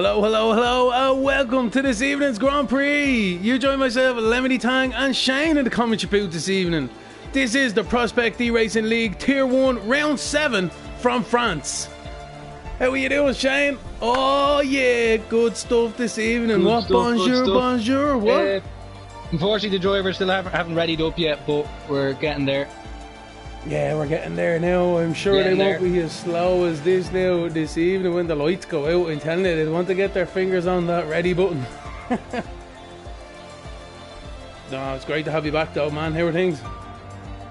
Hello, hello, hello, welcome to this evening's Grand Prix. You join myself, Lemony Tang and Shane in the commentary booth this evening. This is the Prospect eRacing League Tier 1 Round 7 from France. How are you doing, Shane? Oh yeah, good stuff this evening. Good stuff, bonjour, bonjour, what? Unfortunately the drivers still haven't readied up yet, but we're getting there. Yeah, we're getting there now. I'm sure they won't be as slow as this now this evening when the lights go out. I'm telling you, they want to get their fingers on that ready button. No, it's great to have you back though, man. How are things?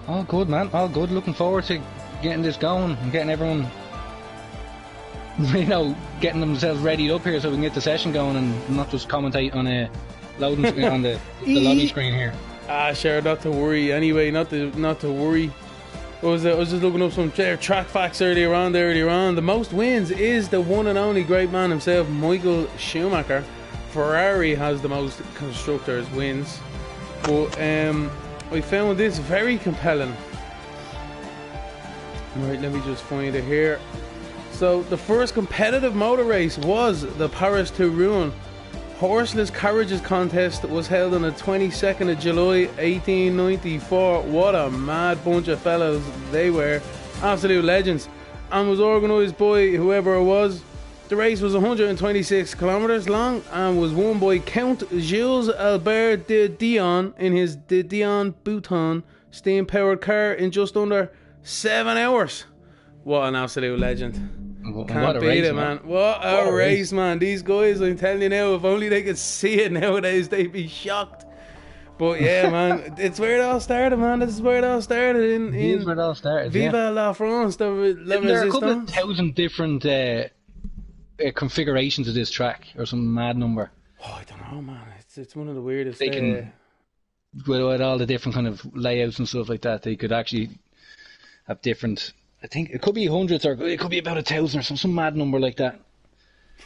All good, man. All good. Looking forward to getting this going and getting everyone, getting themselves readied up here so we can get the session going and not just commentate on a loading on the lobby screen here. Sure, not to worry. Anyway, not to worry. I was just looking up some track facts earlier on. The most wins is the one and only great man himself, Michael Schumacher. Ferrari has the most constructors wins. But I found this very compelling. Right, let me just find it here. So the first competitive motor race was the Paris to Rouen Horseless Carriages contest that was held on the 22nd of July 1894. What a mad bunch of fellas they were. Absolute legends. And was organised by whoever it was. The race was 126 kilometres long and was won by Count Jules Albert de Dion in his de Dion Bouton steam-powered car in just under 7 hours. What an absolute legend. Can't beat it, man. What a race, man. These guys, I'm telling you now, if only they could see it nowadays, they'd be shocked. But yeah, man, it's where it all started, man. This is where it all started. This is where it all started, Viva la France. There are a couple of thousand different configurations of this track, or some mad number. Oh, I don't know, man. It's one of the weirdest. They can, with all the different kind of layouts and stuff like that, they could actually have different... I think it could be hundreds, or it could be about 1,000 or some mad number like that.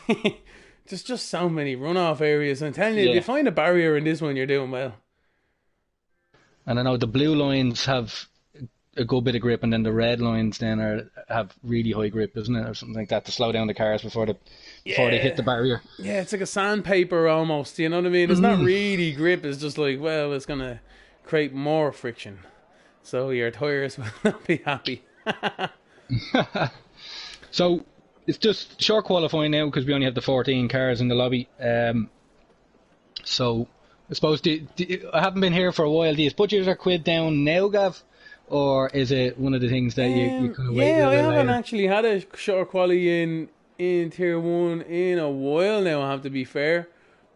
There's just so many runoff areas. I'm telling you, if you find a barrier in this one, you're doing well. And I know the blue lines have a good bit of grip, and then the red lines then have really high grip, isn't it, or something like that, to slow down the cars before they hit the barrier. Yeah, it's like a sandpaper almost. You know what I mean? It's not really grip. It's just like, well, it's gonna create more friction, so your tires will not be happy. So it's just short qualifying now because we only have the 14 cars in the lobby. So I suppose I haven't been here for a while. Do you put your quid down now, Gav, or is it one of the things that you kind of wait? Yeah, I haven't actually had a short quali in Tier 1 in a while now, I have to be fair.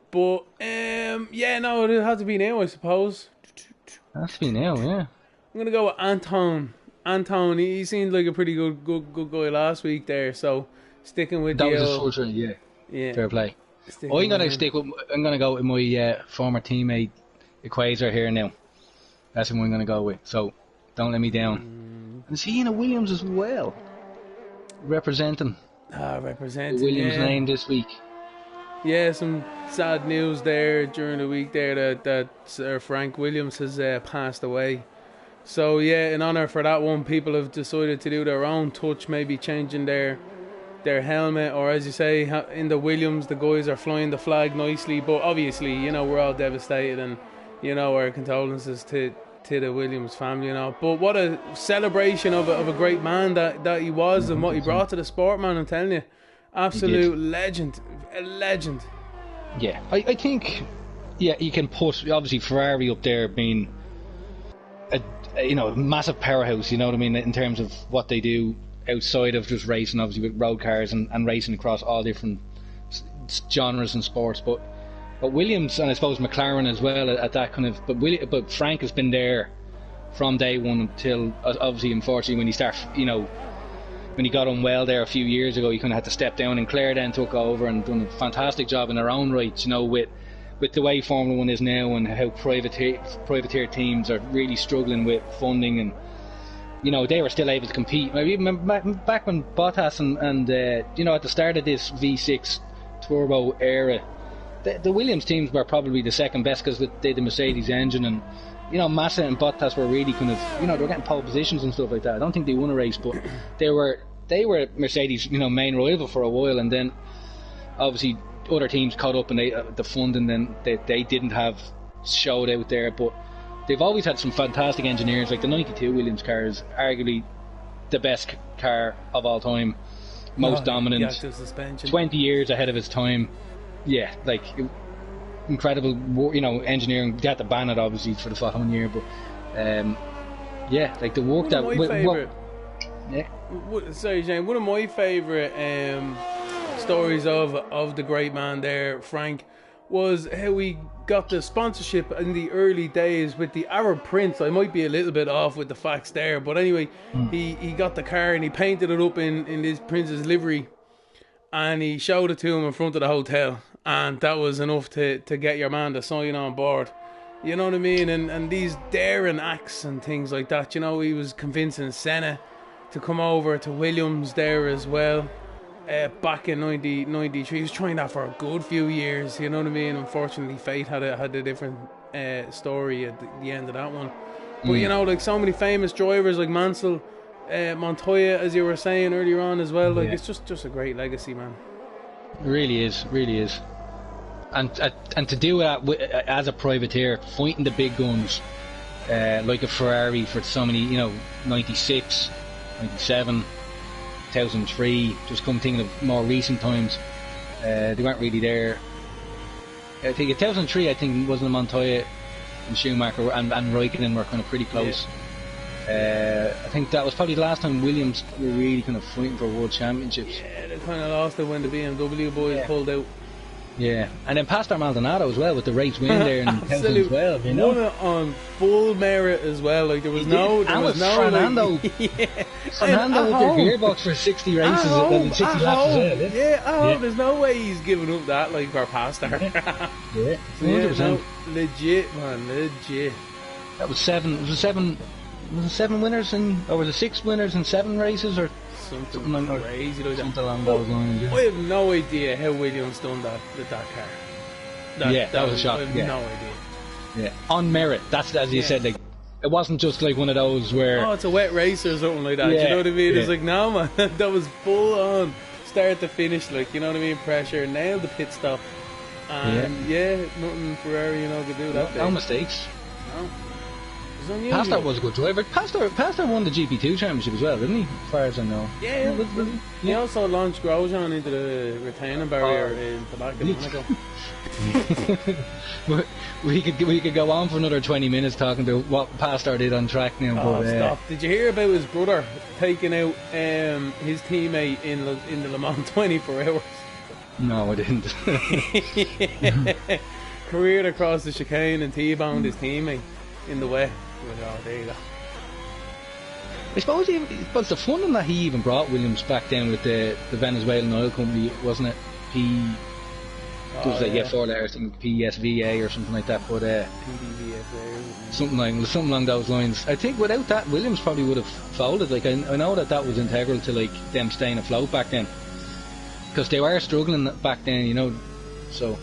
But no, it has to be now, I suppose. It has to be now, yeah. I'm gonna go with Anton, he seemed like a pretty good guy last week there, so sticking with that was his first round, yeah. Fair play. I'm gonna go with my former teammate Equator here now. That's who I'm gonna go with. So don't let me down. And see Ian Williams as well, representing the Williams name this week. Yeah, some sad news there during the week there that Sir Frank Williams has passed away. So yeah, in honour for that one, people have decided to do their own touch, maybe changing their helmet, or as you say, in the Williams, the guys are flying the flag nicely. But obviously, we're all devastated, and our condolences to the Williams family and all. But what a celebration of a great man that he was, and what he brought to the sport, man. I'm telling you, absolute legend, a legend. Yeah, I think you can put obviously Ferrari up there being a massive powerhouse, you know what I mean, in terms of what they do outside of just racing, obviously with road cars and racing across all different genres and sports. But Williams, and I suppose McLaren as well at that kind of. But Frank has been there from day one until obviously, unfortunately, when he started, when he got unwell there a few years ago, he kind of had to step down, and Claire then took over and done a fantastic job in their own right, with the way Formula 1 is now, and how privateer teams are really struggling with funding, and they were still able to compete. Even back when Bottas and at the start of this V6 turbo era, the Williams teams were probably the second best because they had the Mercedes engine, and Massa and Bottas were really kind of they were getting pole positions and stuff like that. I don't think they won a race, but they were Mercedes Mercedes, main rival for a while, and then obviously other teams caught up and the funding then they didn't have showed out there, but they've always had some fantastic engineers. Like the 92 Williams car is arguably the best car of all time, most dominant, 20 years ahead of its time. Yeah, like incredible, engineering. They had to ban it obviously for the following year, but yeah, like the work that. Sorry, Jane. One of my favourite stories of the great man there, Frank, was how he got the sponsorship in the early days with the Arab Prince. I might be a little bit off with the facts there, but anyway, he got the car and he painted it up in his prince's livery, and he showed it to him in front of the hotel, and that was enough to get your man to sign on board. You know what I mean? And these daring acts and things like that. He was convincing Senna to come over to Williams there as well. Back in 93, he was trying that for a good few years. You know what I mean? Unfortunately, fate had a different story at the end of that one. But like so many famous drivers like Mansell, Montoya, as you were saying earlier on as well. Like it's just a great legacy, man. It really is. And to do that as a privateer, fighting the big guns, like a Ferrari for so many, 96, 97, 2003, just come thinking of more recent times, they weren't really there. I think in 2003, wasn't Montoya and Schumacher and Raikkonen were kind of pretty close. I think that was probably the last time Williams were really kind of fighting for world championships. Yeah, they kind of lost it when the BMW boys pulled out. Yeah, and then Pastor Maldonado as well with the race win there in 2012. Won it on full merit as well. Like there was no Fernando. Fernando with their gearbox for 60 races, 60 laps as well. There's no way he's giving up that like for Pastor. Yeah, 100%. Legit, man, legit. That was seven. Was it seven winners or was it 6 winners in 7 races or? Something like crazy like that. Something along those lines. I have no idea how Williams done that with that car. That was a shock. I have no idea. Yeah, on merit. That's as you said. Like it wasn't just like one of those where it's a wet race or something like that. You know what I mean? It's like no man, that was full on start to finish. Like you know what I mean? Pressure, nailed the pit stop, and nothing Ferrari could do that. No mistakes. No. Pastor was a good driver. Pastor won the GP2 championship as well, didn't he? As far as I know. Yeah. He also launched Grosjean into the retaining barrier in the back of Monaco. we could go on for another 20 minutes talking about what Pastor did on track now. Stop! Did you hear about his brother taking out his teammate in the Le Mans 24 hours? No, I didn't. Careered across the chicane and T-boned his teammate in the wet. There you go. I suppose but the funding that he even brought Williams back down with the Venezuelan oil company, wasn't it? 4 letters, I think PSVA or something like that, but something along those lines. I think without that, Williams probably would have folded. Like I know that was integral to like them staying afloat back then, because they were struggling back then, So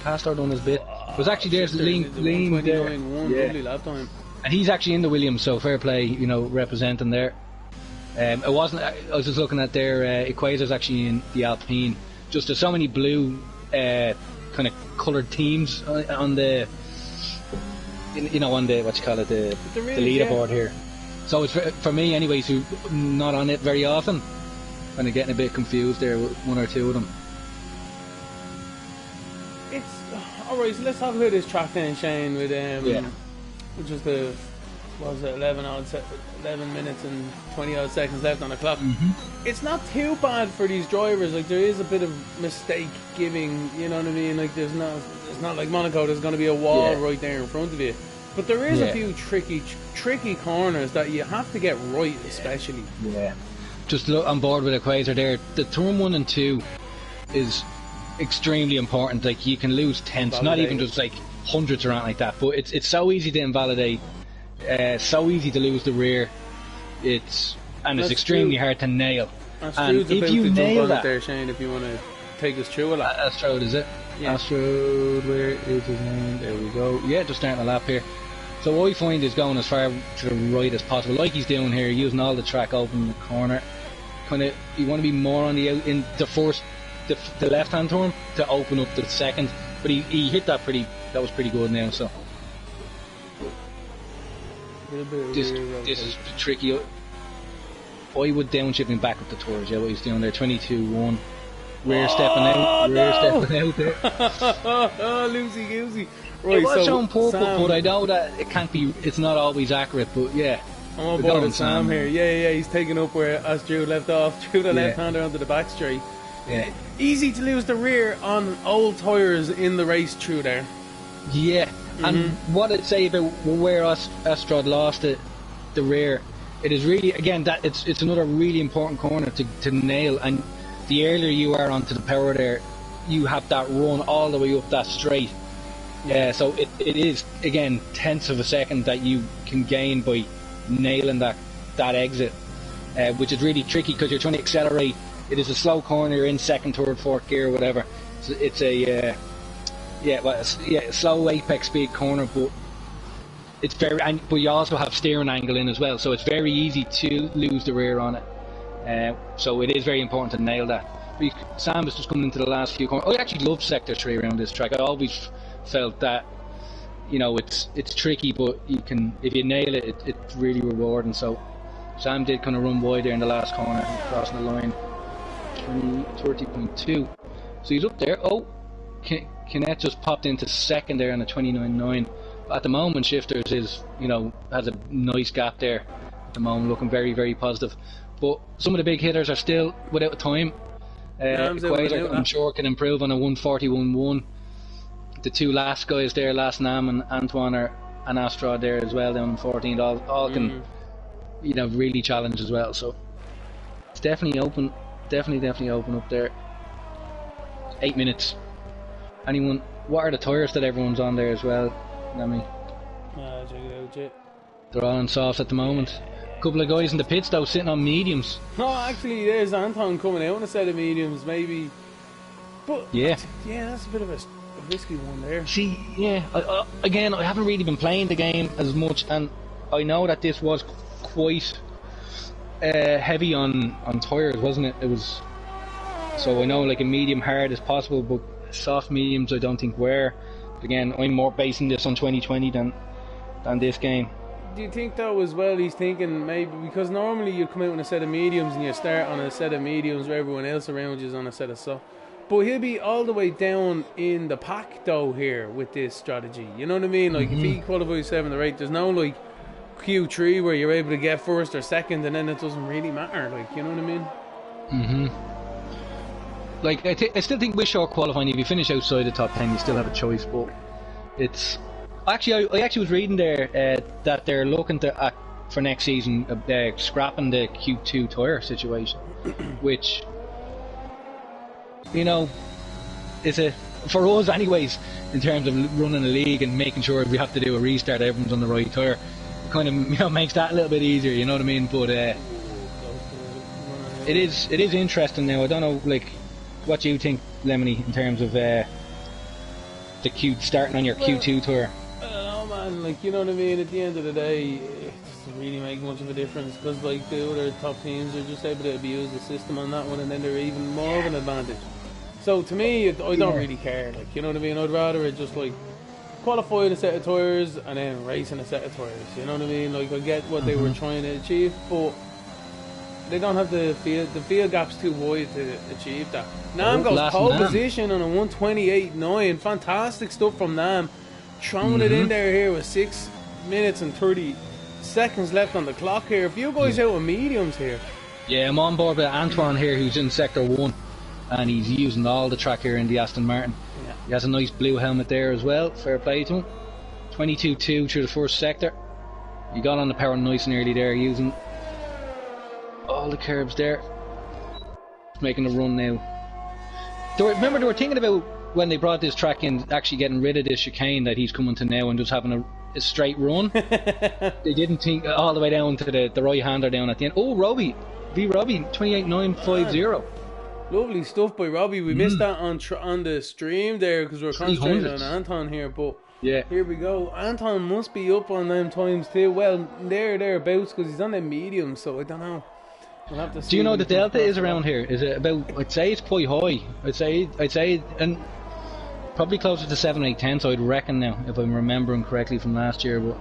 Pastor done his bit. It was actually there's Lean there. Lovely lap time. And he's actually in the Williams, so fair play, representing there. It wasn't. I was just looking at their Equator's actually in the Alpine. Just there's so many blue kind of coloured teams on the on the the leaderboard here. So it's for me, anyways, who not on it very often, kind of getting a bit confused there with one or two of them. Alright, so let's talk about this track then, Shane, with which was 11 minutes and 20 odd seconds left on the clock. It's not too bad for these drivers. Like there is a bit of mistake giving, you know what I mean? Like it's not like Monaco, there's going to be a wall right there in front of you. But there is a few tricky corners that you have to get right, especially. Yeah. Just look on board with Equator there. The turn 1 and 2 is extremely important. Like you can lose tenths, not even just like hundredths or anything like that, but it's so easy to invalidate, so easy to lose the rear. It's extremely hard to nail. And if you nail that there, Shane, if you want to take us through a lap. Astrode, is it? Yeah. Astrode, where is his name? There we go. Yeah, just starting a lap here. So what I find is going as far to the right as possible, like he's doing here, using all the track open in the corner. Kind of, you want to be more on the out in the first the left hand turn to open up the second, but he hit that was pretty good now. So this is tricky. I would downshift him back up the tours. Yeah, what he's doing there, 22-1. Rear stepping out there. Oh, loosey goosey. Right, it was so showing purple, Sam, but I know that it can't be. It's not always accurate, but yeah. I'm on board with Sam here. Yeah, he's taking up where us Drew left off. Drew the left-hander onto the back straight. Yeah. Easy to lose the rear on old tyres in the race through there. Yeah, and what I'd say about where Astrod lost the rear, it is really, again, that it's another really important corner to nail, and the earlier you are onto the power there, you have that run all the way up that straight. Yeah, so it is, again, tenths of a second that you can gain by nailing that exit, which is really tricky because you're trying to accelerate. It is a slow corner, you're in second, third, fourth gear, whatever. So it's a slow apex speed corner, but it's but you also have steering angle in as well, so it's very easy to lose the rear on it. So it is very important to nail that. Sam is just coming into the last few corners. I actually love sector 3 around this track. I always felt that, you know, it's tricky, but you can, if you nail it, it's really rewarding. So Sam did kind of run wide there in the last corner, crossing the line, 30.2. So he's up there. Oh, Kinnett just popped into second there on a 29.9. At the moment, Shifters has a nice gap there at the moment, looking very, very positive. But some of the big hitters are still without time. Quasar, I'm sure, can improve on a 141.1. The two last guys there, Last Nam and Antoine and Astrod there as well, down in 14, all can really challenge as well. So it's definitely open, definitely open up there. 8 minutes. Anyone? What are the tyres that everyone's on there as well? Let me. Check it out, Jit. They're all on softs at the moment. A couple of guys in the pits though sitting on mediums. No, actually, there's Anton coming out on a set of mediums, maybe. But yeah, that's a bit of a risky one there. See, again, I haven't really been playing the game as much, and I know that this was quite heavy on tyres, wasn't it? It was. So I know like a medium hard is possible, but soft mediums I don't think were. Again, I'm more basing this on 2020 than this game. Do you think though as well he's thinking maybe because normally you come out on a set of mediums and you start on a set of mediums where everyone else around you is on a set of soft, but he'll be all the way down in the pack though here with this strategy, you know what I mean? Like if he qualifies 7th or 8th, there's no like Q3 where you're able to get first or second and then it doesn't really matter, like, you know what I mean? Like I still think with short qualifying, if you finish outside the top 10 you still have a choice, but it's actually I was reading there that they're looking to for next season scrapping the Q2 tyre situation, which is for us anyways, in terms of running a league and making sure if we have to do a restart everyone's on the right tyre, kind of makes that a little bit easier, you know what I mean? But it is interesting now. I don't know, like, what do you think, Lemony, in terms of starting on your Q2 tour? Oh man, like, you know what I mean, at the end of the day it doesn't really make much of a difference because like the other top teams are just able to abuse the system on that one and then they're even more of an advantage. So to me, I don't really care, like, you know what I mean, I'd rather it just like qualify in a set of tyres and then race in a set of tyres, you know what I mean? Like I get what they were trying to achieve, but they don't have the field gap's too wide to achieve that. Nam goes pole position on a 128.9. Fantastic stuff from Nam. Throwing it in there here with 6 minutes and 30 seconds left on the clock here. A few guys out with mediums here. Yeah, I'm on board with Antoine here, who's in sector 1, and he's using all the track here in the Aston Martin. Yeah. He has a nice blue helmet there as well. Fair play to him. 22.2 through the first sector. He got on the power nice and early there, using all the curbs there. Making a run now. Remember they were thinking about when they brought this track in, actually getting rid of this chicane that he's coming to now and just having a straight run. They didn't think all the way down to the right hander down at the end. Oh, Robbie 28.950. Lovely stuff by Robbie. We missed that on the stream there because we're concentrating on Anton here, but yeah, here we go. Anton must be up on them times too. Well, thereabouts because he's on them mediums, so I don't know. We'll have to see. Do you know the delta is around here? Is it about? I'd say it's quite high. I'd say, and probably closer to 7, 8, 10. So I'd reckon now, if I'm remembering correctly from last year. But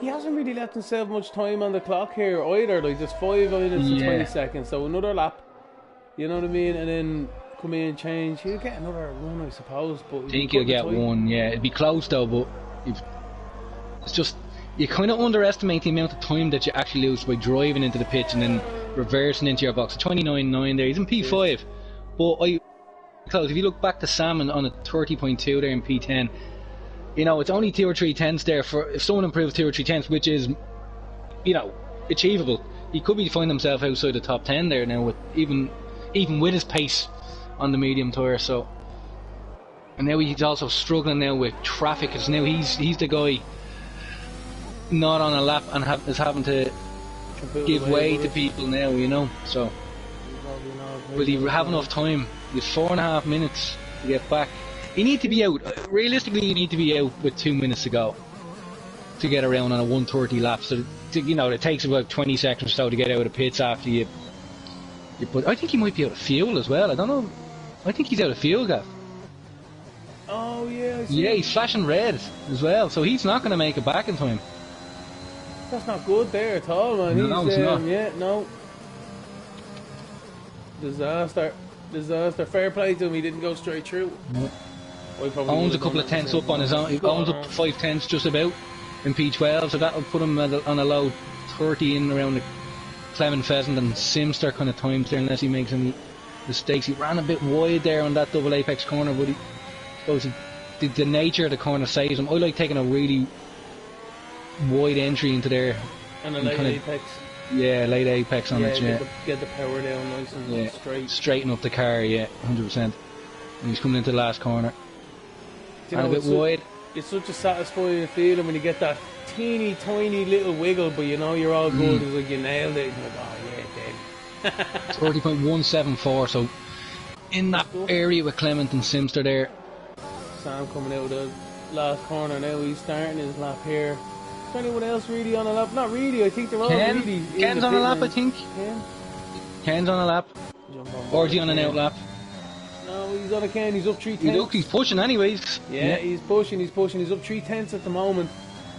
he hasn't really left himself much time on the clock here either. Like there's 5 minutes and 20 seconds, so another lap. You know what I mean? And then come in and change. He'll get another run, I suppose. But I think he'll get one. Yeah, it'd be close though. But it's just. You kind of underestimate the amount of time that you actually lose by driving into the pitch and then reversing into your box. 29.9 there, he's in P5. But if you look back to Sam on a 30.2 there in P10, you know, it's only 2 or 3 tenths there for if someone improves 2 or 3 tenths, which is, you know, achievable. He could be finding himself outside the top 10 there now, with even with his pace on the medium tyre. So, and now he's also struggling now with traffic, because now he's the guy not on a lap and is having to give way to people now, you know. So will he have enough time? He's 4.5 minutes to get back. You need to be out, realistically you need to be out with 2 minutes to go to get around on a 1:30 lap. So you know, it takes about 20 seconds or so to get out of pits after you put. I think he might be out of fuel as well. I don't know. I think he's out of fuel, Gav. Oh yeah, I see. Yeah, he's flashing red as well, so he's not going to make it back in time. That's not good there at all, man. No, it's not. Yeah, no. Disaster. Fair play to him. He didn't go straight through. No. Owns a couple of tenths up on his own. He owns up 5 tenths just about in P12, so that'll put him on a low 30 in around the Clement Pheasant and Simster kind of times there, unless he makes any mistakes. He ran a bit wide there on that double apex corner, but the nature of the corner saves him. I like taking a really wide entry into there and a late apex. Yeah, late apex on it. Yeah, get the power down nice and straight. Straighten up the car. Yeah, 100%. And he's coming into the last corner. And a bit wide. It's such a satisfying feeling when you get that teeny tiny little wiggle, but you know you're all good. It's like you nailed it. You're like, oh yeah, dead. 30.174. So in that area with Clement and Simster there. Sam coming out of the last corner now. He's starting his lap here. Is there anyone else really on a lap? Not really. I think they're all really. Ken's on a lap, I think. Ken's on a lap. Or is he on an out lap? No, he's on a Ken. He's up 3 tenths. Look, he's pushing anyways. Yeah, he's pushing. He's up 3 tenths at the moment.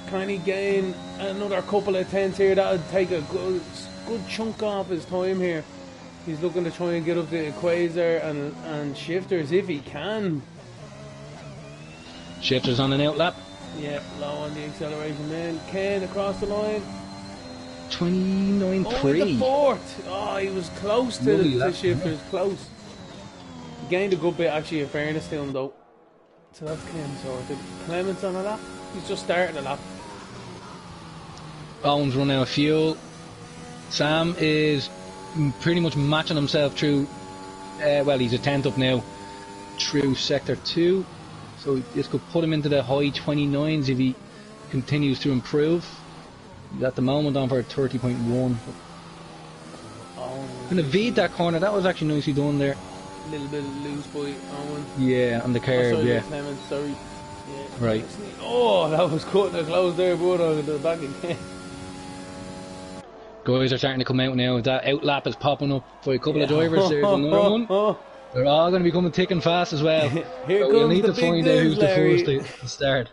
Can he gain another couple of tenths here? That'll take a good chunk off his time here. He's looking to try and get up the Quasar and Shifters if he can. Shifters on an out lap. Yeah, low on the acceleration then. Ken across the line. 29.3. The fourth. Oh, he was close to the Shifters. Close. He gained a good bit actually in fairness to him though. So that's Ken sorted. Clement's on a lap. He's just starting a lap. Owen's run out of fuel. Sam is pretty much matching himself through. Well, he's a 10th up now through sector 2. So this could put him into the high 29s if he continues to improve. He's at the moment on for 30.1. Going to beat that corner. That was actually nicely done there. A little bit loose by Owen. Yeah, on the curve, yeah. Clement, sorry. Yeah. Right. Oh, that was cutting it close there, but on the back again. Guys are starting to come out now. That out lap is popping up for a couple of drivers. There's another one. They're all going to be coming thick and fast as well. Here so we'll need to find out who's the first to start.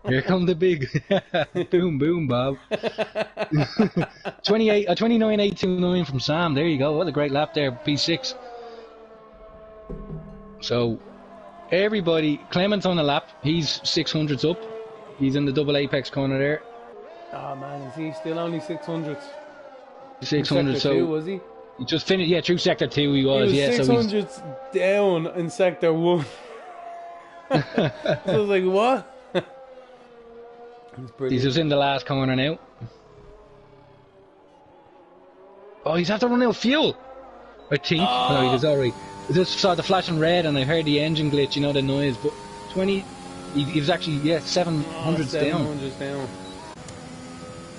Here come the big boom boom Bob. 29.829 from Sam. There you go. What a great lap there, P6. So everybody, Clement's on the lap. He's 600s up. He's in the double apex corner there. Oh man, is he still only 600s? 600. So two, was he? He just finished, yeah, through sector 2 he was, he was 600s so down in sector 1. So I was like, what? He's just in the last corner now. Oh, he's after running out of fuel, I think. Oh. No, he was alright. I just saw the flashing red and I heard the engine glitch, you know, the noise. But 20, he was actually, 700s down. 700s down.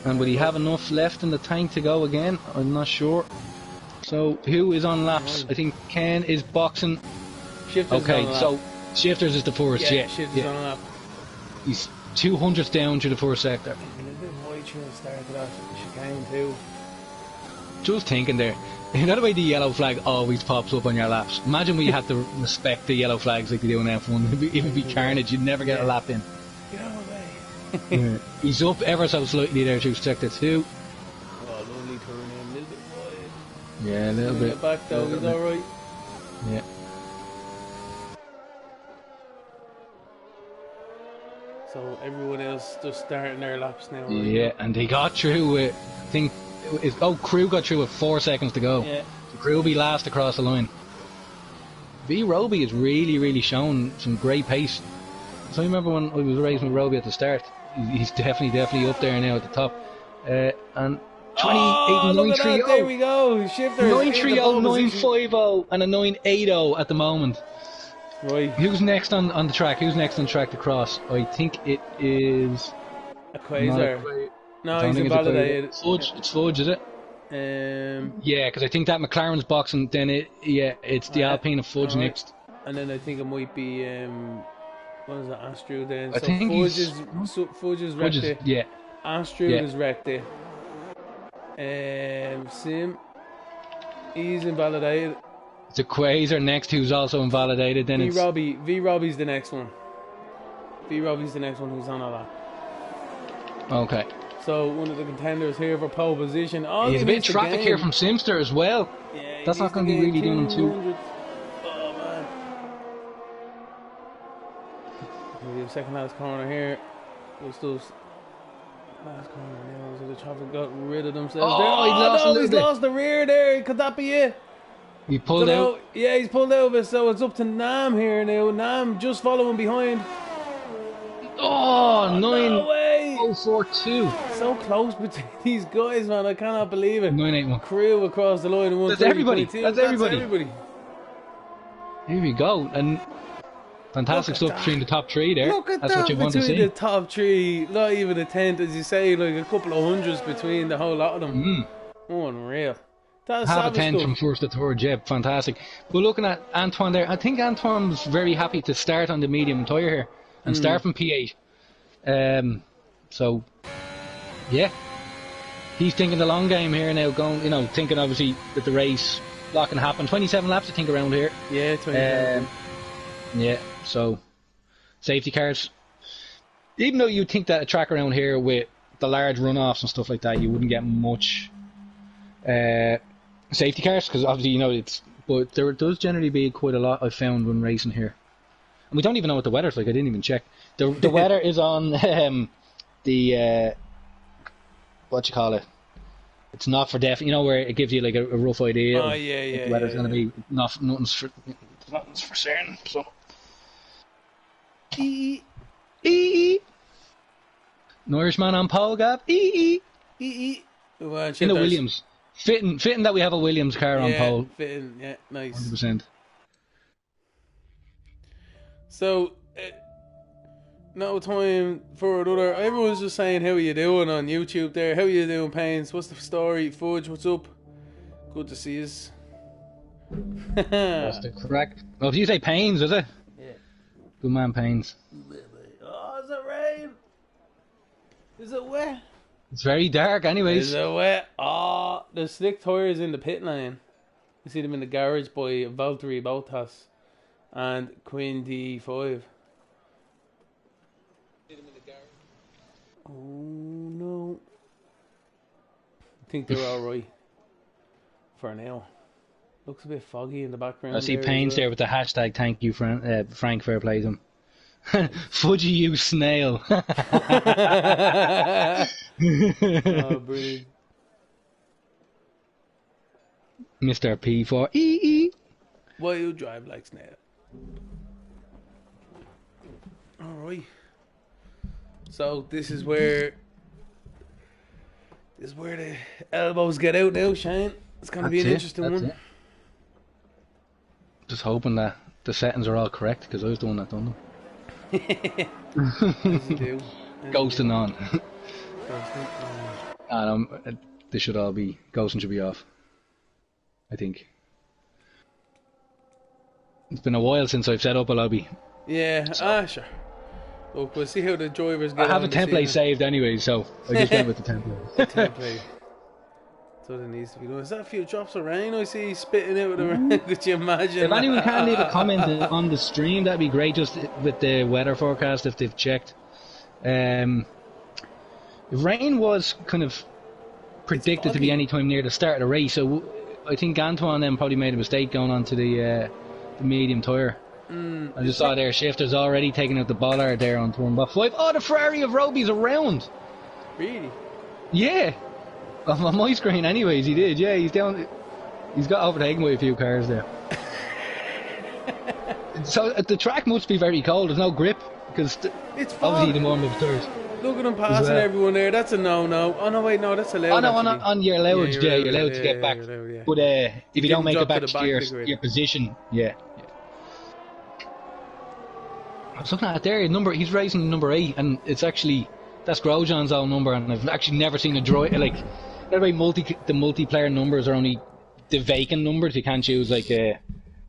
And will he have enough left in the tank to go again? I'm not sure. So who is on laps? I think Ken is boxing. Shifters okay, on so Shifters is the first. Yeah, Shifters on a lap. He's 200s down through the first sector. A little bit wide through the start of that chicane too. just thinking there. You know the way the yellow flag always pops up on your laps? Imagine we had to respect the yellow flags like they do in F1. It would be carnage. You'd never get a lap in. Get out of the way. Yeah. He's up ever so slightly there through sector 2. Oh, lovely turn in, a little bit wide. Yeah, a little bit. Get back though, he's alright. Yeah. So everyone else just starting their laps now. Right? Yeah, and he got through with, I think, Crew got through with 4 seconds to go. Yeah. So Crew will be last across the line. V Roby has really shown some great pace. So I remember when I was racing with Roby at the start, he's definitely up there now at the top. And 28.930. There we go. Shifter. 930, 950, and a 980 at the moment. Right. Who's next on the track? Who's next on track to cross? I think it is a Quasar. No, he's invalidated. It's Fudge, is it? Yeah, because I think that McLaren's boxing. Then it's the Alpine of Fudge next. And then I think it might be what is it, Astrud then? I think Fudge is wrecked there. Yeah. Astrud is wrecked there. Sim, he's invalidated. It's a Quasar next, who's also invalidated. Then V Robbie's the next one. V Robbie's the next one who's on a lap. Okay. So one of the contenders here for pole position. Oh, there's a bit of traffic here from Simster as well. Yeah, that's not going to be really doing him too. Oh man. We have second last corner here. What's those? Last corner now. So the traffic got rid of themselves. Oh, he's lost the rear there. Could that be it? He pulled out. Yeah, he's pulled out of it. So it's up to Nam here now. Nam just following behind. Oh, no way! 042. So close between these guys, man. I cannot believe it. 981. Crew across the line. That's everybody. That's everybody. Here we go. And fantastic stuff between the top 3 there. Look at That's that what you want to see. between the top 3. Not even a tenth, as you say. Like a couple of hundreds between the whole lot of them. Unreal. That's half a tenth from first to third, yeah, fantastic. But looking at Antoine there, I think Antoine was very happy to start on the medium tyre here and start from P8. So, yeah, he's thinking the long game here now, going, thinking obviously that the race lot can happen. 27 laps, I think, around here. Yeah, 27. Yeah, so safety cars. Even though you'd think that a track around here with the large runoffs and stuff like that, you wouldn't get much safety cars, because obviously but there does generally be quite a lot I've found when racing here, and we don't even know what the weather's like. I didn't even check. The weather is on the what you call it. It's not for deaf. Where it gives you like a rough idea. Oh yeah. The weather's going to be nothing's for certain. So. Irishman on pole, Gab. In the Williams. Fitting that we have a Williams car on pole. Fitting, yeah, nice. 100%. So, no time for another. Everyone's just saying, how are you doing on YouTube there? How are you doing, Pains? What's the story? Fudge, what's up? Good to see you. That's the correct. Well, if you say Pains, is it? Yeah. Good man, Pains. Oh, is it rain? Is it wet? It's very dark, anyways. Is it wet? Oh, the slick tyres in the pit lane. You see them in the garage by Valtteri Bottas and Quinn D5. Oh no. I think they're alright for now. Looks a bit foggy in the background. I see Pains there with the hashtag thank you, Frank, fair play to him. Fudgy, you snail. Oh, brilliant. Mr. P4EE. Why you drive like snail? Alright. So this is where the elbows get out now, Shane. It's gonna be an interesting one. It. Just hoping that the settings are all correct, because I was the one that done them. As you do. Ghosting on. And they should all be, ghosting should be off, I think. It's been a while since I've set up a lobby. Yeah, sure. Look, we'll see how the drivers get on. I have a template saved anyway, so I just went with the template. The template. That's what it needs to be doing. Is that a few drops of rain I see spitting out of the rain? Could you imagine? If anyone can leave a comment on the stream, that'd be great, just with the weather forecast, if they've checked. Rain was kind of predicted to be any time near the start of the race, so I think Antoine then probably made a mistake going on to the medium tyre. I just saw their shifters already taking out the bollard there on turn 5. Oh, the Ferrari of Roby's around. Really? Yeah. On my screen anyways, he did. Yeah, he's down. He's got overtaken by a few cars there. So the track must be very cold. There's no grip because it's obviously the more of the tires. Look at them passing everyone there. That's a no-no. Oh no, wait, no, that's allowed. Oh no, on you're allowed. Yeah, you're allowed to get back. But if you don't make it back to your position, yeah. I was looking at it there. He's racing number 8, and it's actually that's Grosjean's own number, and I've actually never seen a droid like. The multiplayer numbers are only the vacant numbers. You can't choose like a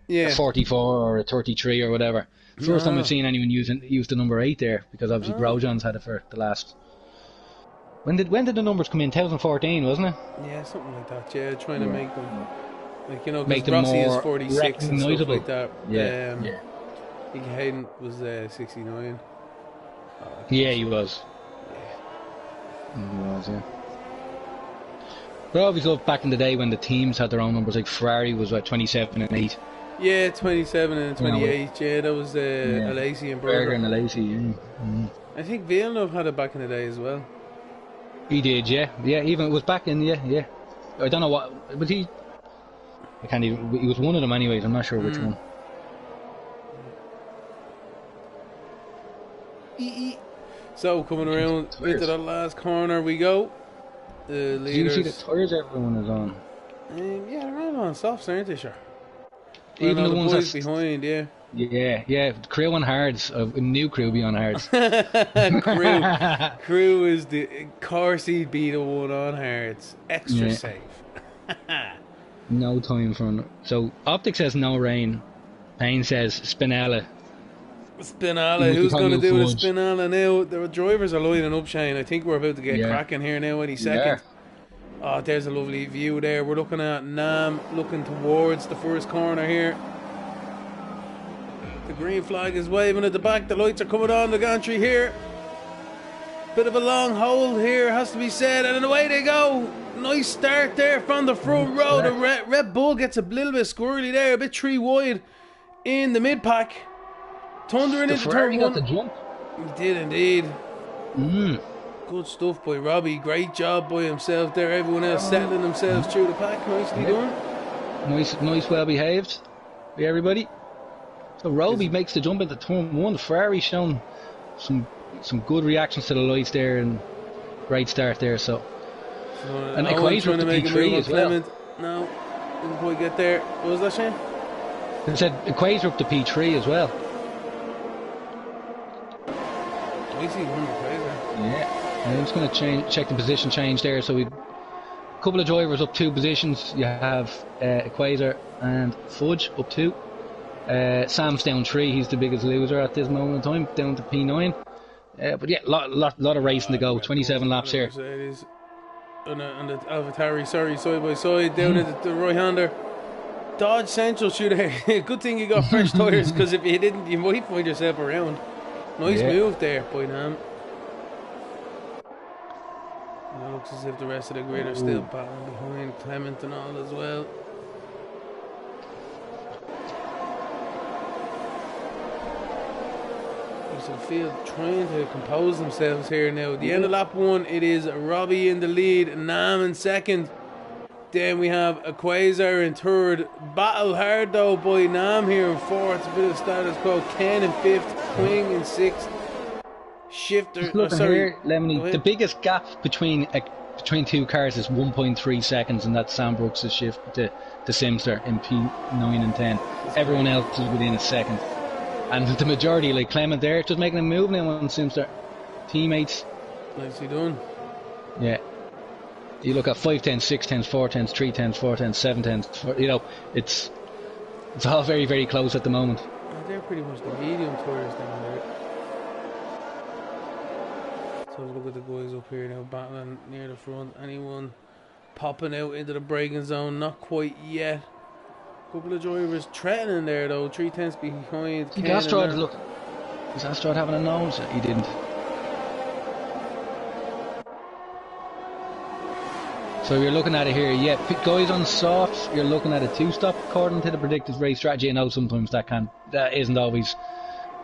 44 or a 33 or whatever. First time I've seen anyone use the number 8 there, because obviously Grosjean's had it for the last. When did the numbers come in? 2014, wasn't it? Yeah, something like that. Yeah, trying to make them make them Rossi more is 46 and stuff like that. Yeah, Hayden was 69. Yeah, he was. He was, yeah. But I always loved back in the day when the teams had their own numbers, like Ferrari was 27 and 8. Yeah, 27 and 28. Yeah, that was Alesi and Berger. And Alesi, I think Villeneuve had it back in the day as well. He did, yeah. Yeah, even it was back in, yeah. I don't know what, but he was one of them anyways, I'm not sure which one. So, coming around into the last corner we go. The leaders. Do you see the tyres everyone is on? Yeah, they're all on softs, aren't they, sure? Even the ones that's behind, yeah. Yeah. Crew on hards. A new crew be on hards. Crew is the car seat be the one on hards. Extra safe. No time for. So Optic says no rain. Payne says Spinella. Who's going to do the Spinella now? The drivers are lining up, Shane. I think we're about to get cracking here now any second. Oh, there's a lovely view there. We're looking at Nam looking towards the first corner here. The green flag is waving at the back. The lights are coming on the gantry here. Bit of a long hold here, has to be said. And away they go. Nice start there from the front row. The Red Bull gets a little bit squirrely there. A bit 3 wide in the mid-pack. Thundering into turn 1. Got the jump. He did indeed. Good stuff by Robbie. Great job by himself there. Everyone else settling themselves through the pack. Nicely done. Nice, well behaved by everybody. So Robbie makes the jump into turn 1. Ferrari shown some good reactions to the lights there, and great start there. So and Equator up to P3 as well. No, didn't quite get there. What was that, Shane? I said Equator up to P3 as well. I see one Equator. Yeah. I'm just going to check the position change there. So we've a couple of drivers up 2 positions. You have Equator and Fudge up 2. Sam's down 3. He's the biggest loser at this moment in time, down to P9. But yeah, lot of racing to go. 27 laps here. On the AlphaTauri, side by side, down at the right-hander. Dodge Central shooter. Good thing you got fresh tyres, because if you didn't, you might find yourself around. Nice move there by Nam. It looks as if the rest of the grid are still battling behind Clement and all as well. The field trying to compose themselves here now. At the end of lap 1, it is Robbie in the lead, Nam in second. Then we have Equator in third. Battle hard though by Nam here in fourth. A bit of status quo. Ken in fifth. Quing in sixth. Shifter. Here, Lemony, the biggest gap between 2 cars is 1.3 seconds, and that's Sam Brooks' shift to Simster in P9 and 10. Everyone else is within a second. And the majority, like Clement there, just making a move now on Simster. Teammates. Nicely done. Yeah. You look at 5 10s, 6 10s, 4 10s, 3 10s, 4 10s, 7 10s. You know, it's all very, very close at the moment. They're pretty much the medium tours down there. So look at the guys up here now battling near the front. Anyone popping out into the braking zone. Not quite yet. Couple of drivers threatening there though. 3/10 behind. Did Astrod look? Was Astrod having a nose? He didn't. So you're looking at it here, yeah, guys on softs, you're looking at a 2-stop according to the predicted race strategy. I know sometimes that isn't always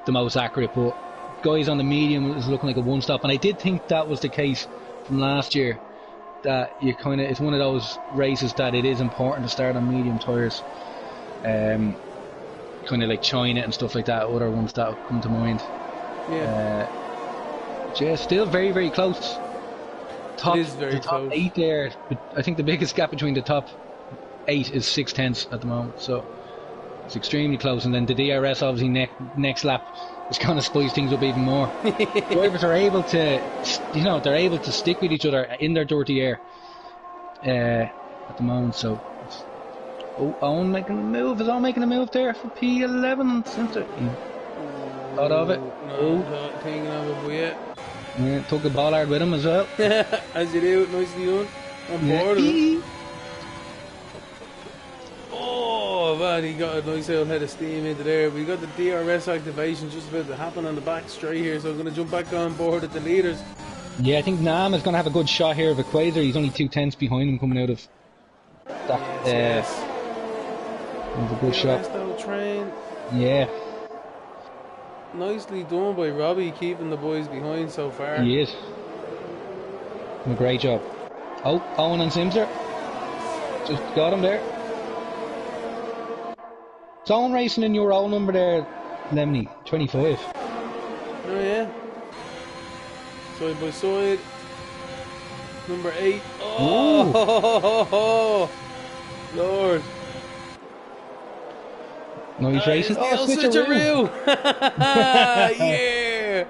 the most accurate, but guys on the medium is looking like a 1-stop, and I did think that was the case from last year, that you it's one of those races that it is important to start on medium tyres, kind of like China and stuff like that, other ones that come to mind. Yeah, still very, very close. It is very close. 8 there, but I think the biggest gap between the top 8 is 6/10 at the moment, so it's extremely close. And then the DRS obviously next lap is going to spice things up even more. Drivers are able to, they're able to stick with each other in their dirty air at the moment. So Owen making a move. Is Owen making a move there for P11? Thought of it. Not thinking of it, but yeah. Yeah, took the bollard with him as well. As you do, nicely done. On board of it. Oh man, he got a nice old head of steam into there. We got the DRS activation just about to happen on the back straight here, so I'm going to jump back on board at the leaders. Yeah, I think Nam is going to have a good shot here of Equator. He's only 2/10 behind him coming out of that. Yes. A good shot. Train. Yeah. Nicely done by Robbie, keeping the boys behind so far. He is. A great job. Oh, Owen and Simser. Just got him there. Is Owen racing in your roll number there, Lemney? 25. Oh yeah. Side by side. Number 8. Oh, Lord. No, he's racing. Oh, switcheroo! Yeah!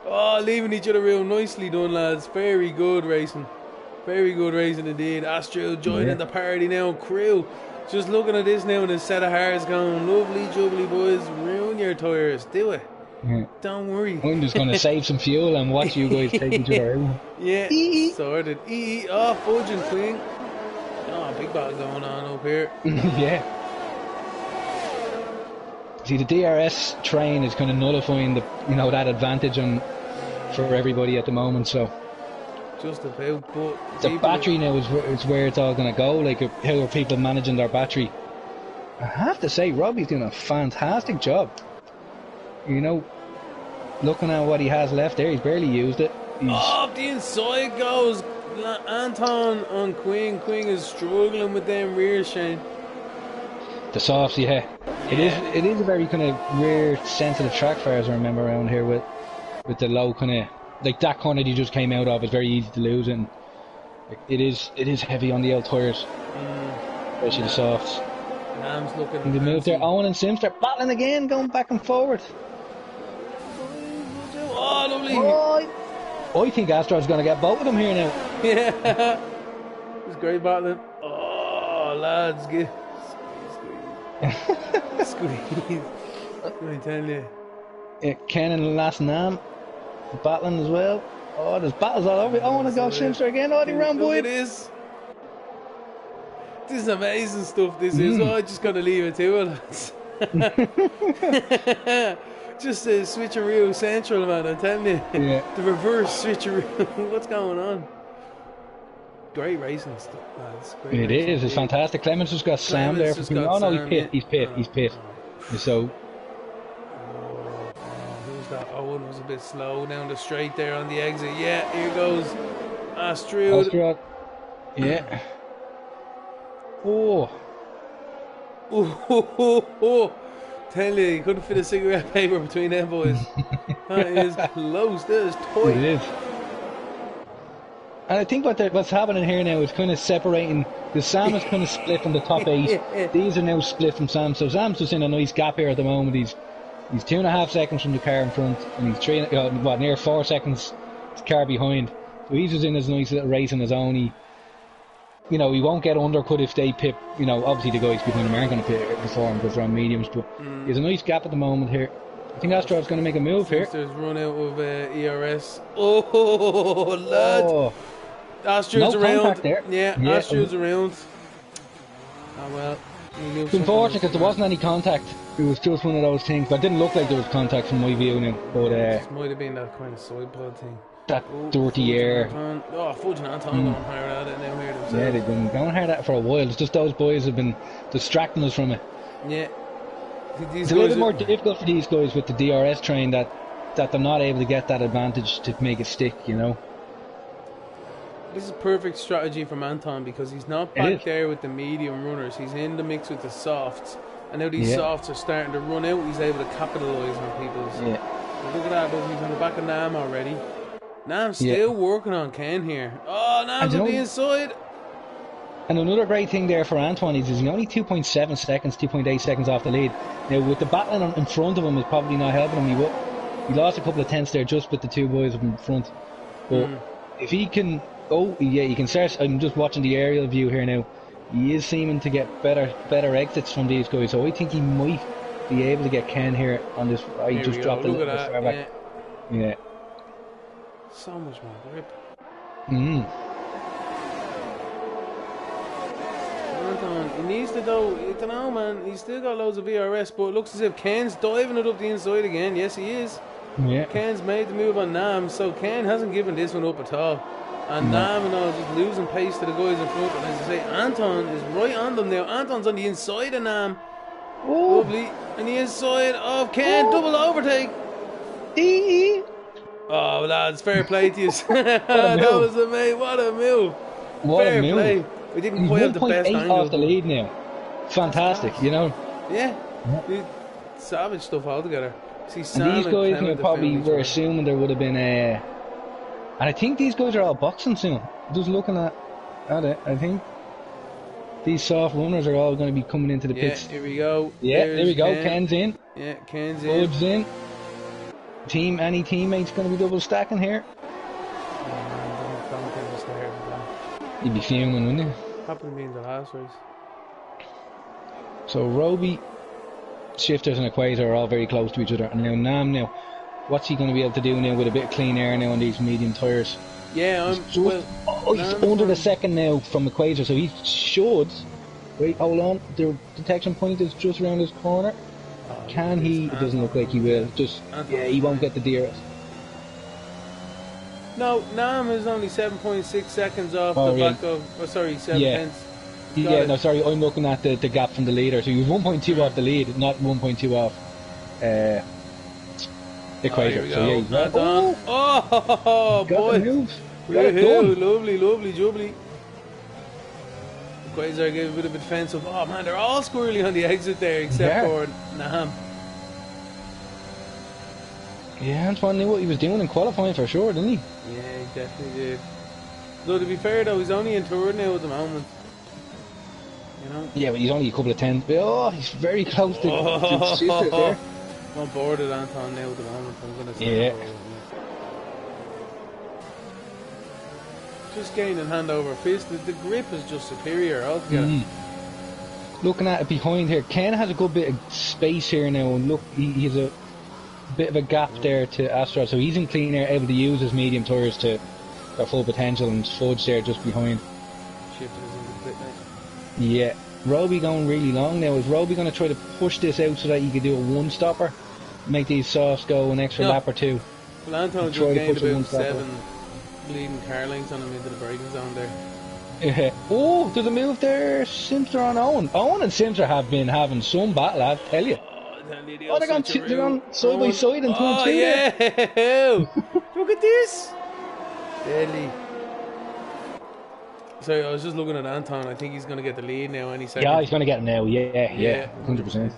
Oh, leaving each other real nicely done, lads. Very good racing. Very good racing indeed. Astro joining the party now. Crew, just looking at this now and a set of hearts going, lovely jubbly boys, ruin your tyres. Do it. Yeah. Don't worry. I'm just going to save some fuel and watch you guys take each other out. Yeah, sorted. Oh, Fudge and Queen. Oh, big battle going on up here. Yeah. See, the DRS train is kind of nullifying the, that advantage for everybody at the moment. So just about, but the battery now is where it's all going to go. Like, how are people managing their battery? I have to say, Robbie's doing a fantastic job. Looking at what he has left there, he's barely used it. Up the inside goes Anton on Queen. Queen is struggling with them rears, Shane. The softs, yeah. It is a very kind of rear sensitive track, far as I remember around here, with the low kind of, like that corner you just came out of is very easy to lose, and it is heavy on the old tyres, especially the softs. Nam's looking. And they move there. Owen and Sims, they're battling again, going back and forward. Oh, lovely! Oh, I think Astrod's going to get both of them here now. Yeah, it's great battling. Oh, lads, get. Squeeze. Let me tell you. Ken and Last Nam battling as well. Oh, there's battles all over. I want to go Simster again. Oh, they ran boy. This is amazing stuff. This is. Oh, I just got to leave it to it. Just a switcheroo central, man. I'm telling you. Yeah. The reverse switcheroo. What's going on? Great racing stuff, lads. It is. It's fantastic. Clemens just got slammed there. Oh no, he's pit. So. Who's that? Owen was a bit slow down the straight there on the exit. Yeah, here goes Astrud. Yeah. Oh. Tell you, you couldn't fit a cigarette paper between them boys. That is close. That is tight. It is. And I think what's happening here now is kind of separating. The Sam is kind of split from the top 8. These are now split from Sam. So Sam's just in a nice gap here at the moment. He's 2.5 seconds from the car in front, and he's near 4 seconds the car behind. So he's just in his nice little race on his own. He won't get undercut if they pit. Obviously the guys behind him aren't going to pit before him because they're on mediums. But there's a nice gap at the moment here. I think Astrod's going to make a move here. There's run out of ERS. Oh, lad. Astrid's No around. contact there. Yeah, Yeah. Astrid's around. Oh well. It's unfortunate because there wasn't any contact. It was just one of those things. But it didn't look like there was contact from my view now. But This might have been that kind of side pod thing. that Oh, dirty Fudge and air. Anton. Oh, Fudge and Anton going hard at it now here themselves. Yeah, they've been going hard at it for a while. It's just those boys have been distracting us from it. Yeah. These It's a little guys bit more difficult for these guys with the DRS train that they're not able to get that advantage to make it stick, you know. This is perfect strategy from Anton because he's not It back is. there with the medium runners. He's in the mix with the softs. And now these Yeah. softs are starting to run out. He's able to capitalise on people's. Yeah. But look at that, look, he's on the back of Nam already. Nam's still working on Ken here. Oh, Nam's on the inside. And another great thing there for Antoine is he's only 2.7 seconds, 2.8 seconds off the lead. Now, with the battling in front of him is probably not helping him. He lost a couple of tenths there just with the two boys up in front. But if he can... Oh, yeah, you can start... I'm just watching the aerial view here now. He is seeming to get better exits from these guys. So I think he might be able to get Ken here on this... I Here just we dropped go. a Look little at bit that. far back. Yeah. So much more grip. Anton, he needs to though. I don't know, man. He's still got loads of VRS, but it looks as if Ken's diving it up the inside again. Yes, he is. Yeah. Ken's made the move on Nam, so Ken hasn't given this one up at all. And Nam and all just losing pace to the guys in front. And as I say, Anton is right on them now. Anton's on the inside of Nam. Oh. Lovely. And the inside of Ken. Double overtake. Oh, lads, fair play to you. That was a mate. What a move. What fair a move. play. We didn't quite have the best 1.8 angle. off the lead now. Fantastic, you know. Yeah. Savage stuff altogether. See, And Sam these guys Clement now probably defending each were other. assuming there would have been a... And I think these guys are all boxing soon. Just looking at it, I think these soft runners are all going to be coming into the pits. Here we go. Yeah, There's there we go. Ken. Ken's in. Yeah, Ken's in. Bud's in. Any teammates going to be double stacking here? Oh, man, don't get me started with that. You'd be fuming, wouldn't you? Happened to me in the last race. So Roby, Shifters and Equator are all very close to each other. And now Nam now, what's he going to be able to do now with a bit of clean air now on these medium tyres? Yeah, He's under the second now from Equator, so he should... Wait, hold on. The detection point is just around his corner. Can he? It doesn't look like he will. He won't get the DRS. No, Nam is only 7.6 seconds off the back of... Oh, sorry, 7 tenths. I'm looking at the gap from the leader. So he was 1.2 off the lead, not 1.2 off Equator. Boy. Move. Got it done. Lovely, jubbly. Quasar gave a bit of a defensive. Oh man, they're all squirrely on the exit there except for Nam. Yeah, Antoine knew what he was doing in qualifying for sure, didn't he? Yeah, he definitely did. Though to be fair though, he's only in third now at the moment. You know? Yeah, but he's only a couple of tenths. Oh, he's very close to Shifters there. I'm on board with Anton now at the moment. I'm going to say. Yeah. Just gaining hand over fist. The grip is just superior altogether. Looking at it behind here, Ken has a good bit of space here now, and look, he has a bit of a gap there to Astra, so he's in clean air, able to use his medium tyres to their full potential, and Fudge there just behind. Shifters in the pit now. Yeah, Roby going really long now. Is Roby going to try to push this out so that he can do a one-stopper, make these softs go an extra lap or two? Well, Anton just gained about 7 leading car lengths on him into the braking zone there. Oh, there's a move there. Simster on Owen. Owen and Simster have been having some battle, I tell you. They're gone side by side in 2 and 2. Yeah! Look at this! Deadly. Sorry, I was just looking at Anton. I think he's going to get the lead now any second. Yeah, he's going to get him now. Yeah. 100%.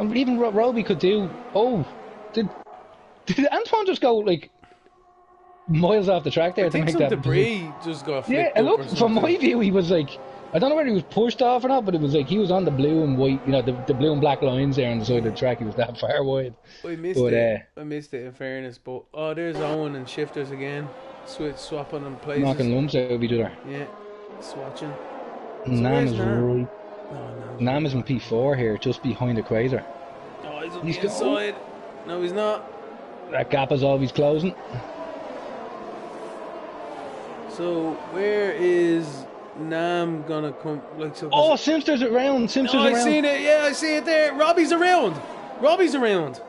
And even Roby could do... Oh, did Antoine just go, like, miles off the track there to make that debris just got flicked up and look, or something. from my view, he was like, I don't know whether he was pushed off or not, but it was like he was on the blue and white, you know, the blue and black lines there on the side of the track. He was that far wide. I missed it in fairness, but there's Owen and Shifters again, swapping in places, knocking lumps out of each other. Yeah, swatching. Nam is right. No, Nam is in P4 here, just behind the Equator. Oh, he's on the inside. No, he's not. That gap is always closing. So where is Nam gonna come? Like so. Oh, Simster's around. Simster's around. I seen it. Yeah, I see it there. Robbie's around. Robbie's around.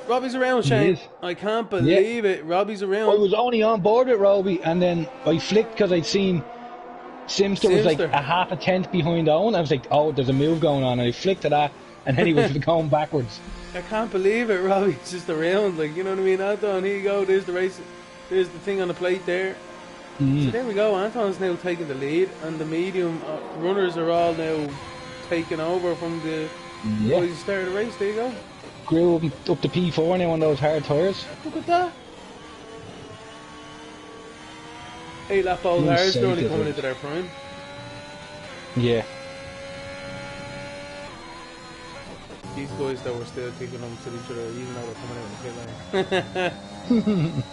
Robbie's around, Shane. I can't believe it. Robbie's around. I was only on board with Robbie, and then I flicked because I'd seen Simster was like a half a tenth behind Owen. I was like, oh, there's a move going on. And I flicked to that, and then he was going backwards. I can't believe it. Robbie's just around. Like, you know what I mean? Anton, here you go. There's the race. There's the thing on the plate there. So there we go. Anton's now taking the lead, and the medium runners are all now taking over from the boys who started the race. There you go. Grew up to P4 now on those hard tyres. Look at that. 8 lap old tyres, they're only coming into their prime. Yeah. These guys though were still kicking them to each other even though they're coming out in the pit lane.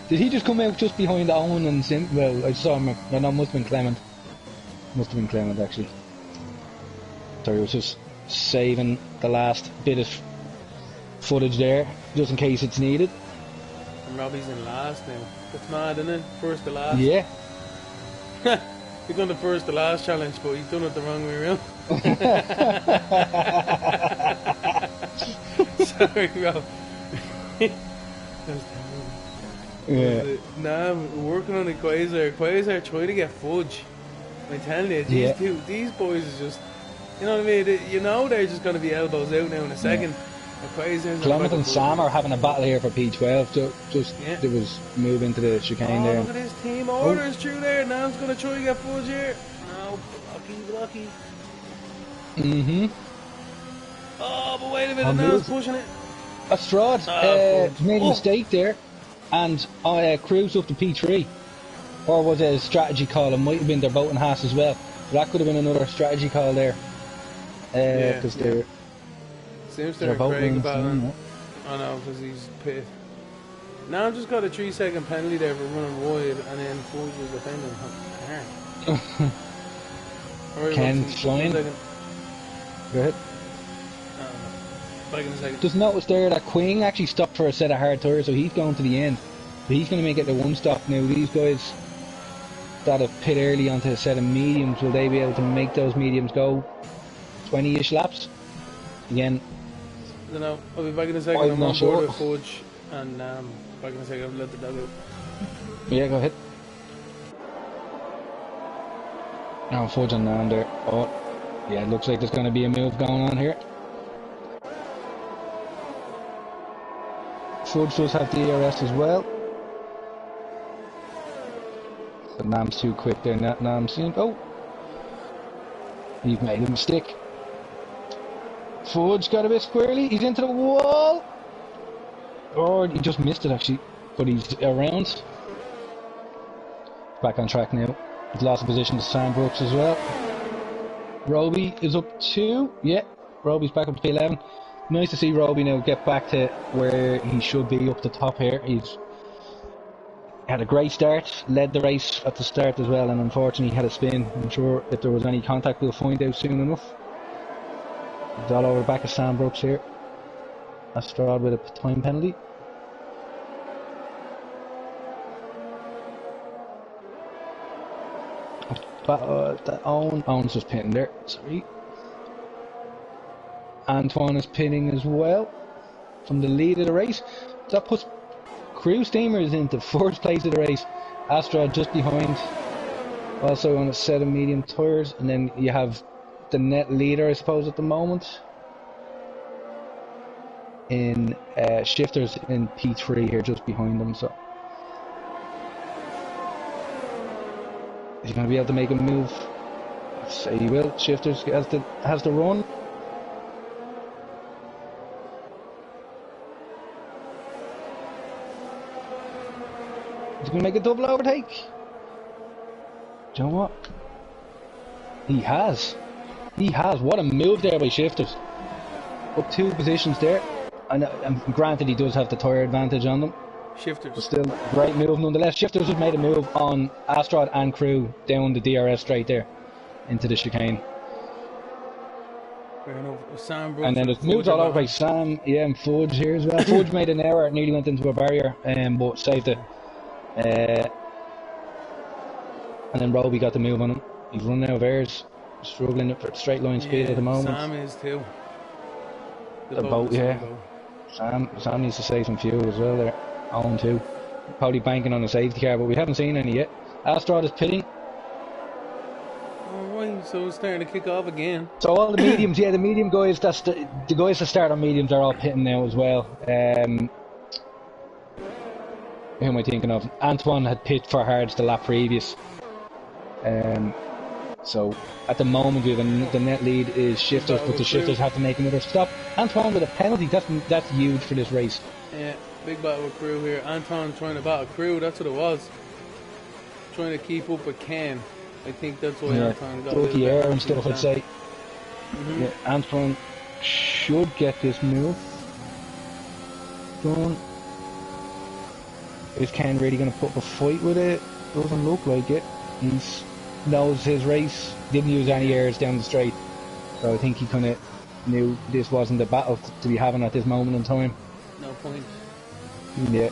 Did he just come out just behind Owen and Sim? Well, I saw him. No, must have been Clement. Must have been Clement actually. Sorry, I was just saving the last bit of footage there, just in case it's needed. And Robbie's in last now. That's mad, isn't it? First to last. Yeah. He's done the first to last challenge, but he's done it the wrong way around. Sorry, Rob. Yeah. Nah, I'm working on the Quasar. Quasar trying to get fudge. I'm telling you, these boys is just, you know what I mean? You know they're just going to be elbows out now in a second. Clement and Sam are having a battle here for P12. There was move into the chicane there. Look at this team orders through there. Nam's going to try and get fudge here. No, blocky. Oh, but wait a minute, Nam's pushing it. Astrad made a mistake there, and Cruz up to P3. Or was it a strategy call? It might have been their boat and Haas as well. That could have been another strategy call there. Because they're... Seems to Craig about him. I know, because he's pit. Now I've just got a 3-second penalty there for running wide, and then Ford was defending. Ken flying. Go ahead. Back in a second. Just notice there that Queen actually stopped for a set of hard tyres, so he's going to the end. So he's going to make it the one stop now. These guys that have pit early onto a set of mediums, will they be able to make those mediums go 20-ish laps? Again, I don't know. I'll be back in a second. I'm on board with Fudge, and back in a second. I'll let the dog out. Yeah, go ahead. Now Fudge and Nam there. Oh, yeah, it looks like there's going to be a move going on here. Fudge does have the ERS as well. But Nam's too quick there. Nam's seen. Oh, you've made a mistake. Fudge got a bit squirrely. He's into the wall. Or he just missed it actually, but he's around. Back on track now. He's lost a position to Sam Brooks as well. Roby is up 2. Yeah, Roby's back up to P11. Nice to see Roby now get back to where he should be, up the top here. He's had a great start, led the race at the start as well, and unfortunately had a spin. I'm sure if there was any contact we'll find out soon enough. He's all over the back of Sam Brooks here. Astrad with a time penalty. Owen's just pinning there, sorry. Antoine is pinning as well from the lead of the race. That puts Crew Steamers into 4th place of the race. Astrad just behind, also on a set of medium tyres, and then you have the net leader, I suppose, at the moment in Shifters in P3 here, just behind them. So is he going to be able to make a move? I'd say he will. Shifters has the run. He's going to make a double overtake. Do you know what? He has. What a move there by Shifters. Up 2 positions there. And granted, he does have the tyre advantage on them. Shifters. But still, great move nonetheless. Shifters have made a move on Astrad and Crew down the DRS straight there into the chicane. And then there's moves all over by Sam, and Fudge here as well. Fudge made an error, nearly went into a barrier, but saved it. And then Roby got the move on him. He's running out of airs, struggling for straight line speed at the moment. Sam is too. The boat, yeah. Sam needs to save some fuel as well there. On too. Probably banking on a safety car, but we haven't seen any yet. Astrod is pitting. Alright, so it's starting to kick off again. So all the mediums, the medium guys, the guys that start on mediums are all pitting now as well. Who am I thinking of? Antoine had pit for hards the lap previous. So at the moment the net lead is shifters, but the shifters have to make another stop. Antoine with a penalty, that's huge for this race. Yeah, big battle with Crew here. Anton trying to battle Crew, that's what it was. Trying to keep up with Ken. I think that's why Anton got lucky air and stuff, I'd say. Yeah, Antoine should get this move done. Is Ken really going to put up a fight with it? Doesn't look like it. He knows his race, didn't use any airs down the straight, so I think he kind of knew this wasn't the battle to be having at this moment in time. No point. Yeah.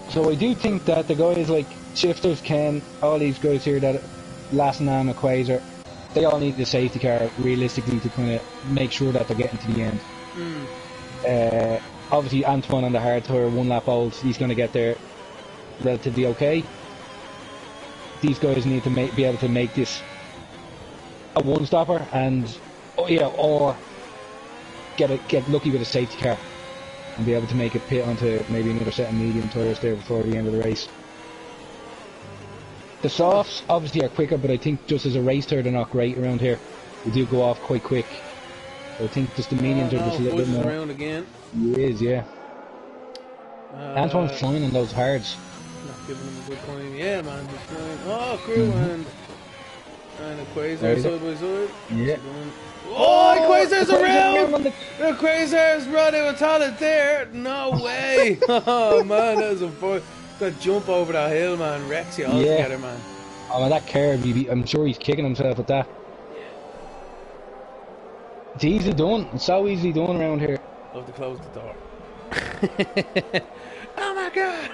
So I do think that the guys like Shifters, Ken, all these guys here, that Lassenham, Quasar, they all need the safety car realistically to kind of make sure that they're getting to the end. Obviously Antoine on the hard tour, 1 lap old, he's going to get there relatively okay. These guys need to be able to make this a one-stopper and or get lucky with a safety car and be able to make it pit onto maybe another set of medium tyres there before the end of the race. The softs obviously are quicker, but I think just as a race tyre they're not great around here. They do go off quite quick. So I think just the mediums are just a little bit more. Around again. He is, yeah. Antoine's flying on those hards. Not giving him a good time. Yeah, man, he's flying. Oh, Crew and a Quasar side by side. Yeah. Oh, Quasar's around! The Quasar's running with talent there. No way! Oh man, that was a fun. That jump over that hill, man, wrecks you all together, man. Oh man, that curve, I'm sure he's kicking himself with that. It's easy done. It's so easy done around here. Love to close the door. Oh my god!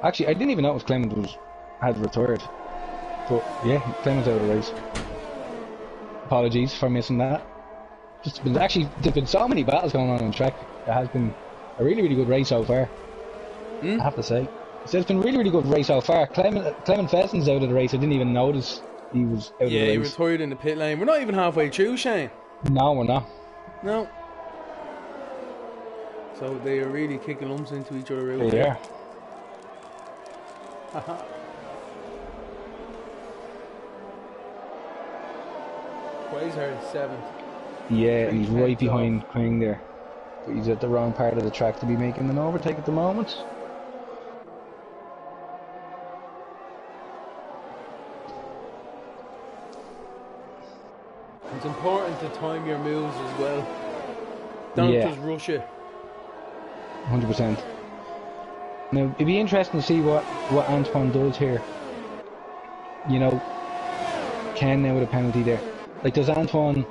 Actually, I didn't even notice Clement had retired. But yeah, Clement's out of the race. Apologies for missing that. There's been so many battles going on track. It has been a really, really good race so far. I have to say. So it's been a really, really good race so far. Clement Fessen's out of the race. I didn't even notice he was out of the race. Yeah, he retired in the pit lane. We're not even halfway through, Shane. No, we're not. No. So they are really kicking lumps into each other out there. They are. Quasar is 7th. Yeah, and he's right behind Queen there. But he's at the wrong part of the track to be making an overtake at the moment. It's important to time your moves as well. Don't just rush it. 100%. Now, it'd be interesting to see what Antoine does here. You know, Ken now with a penalty there. Like, does Antoine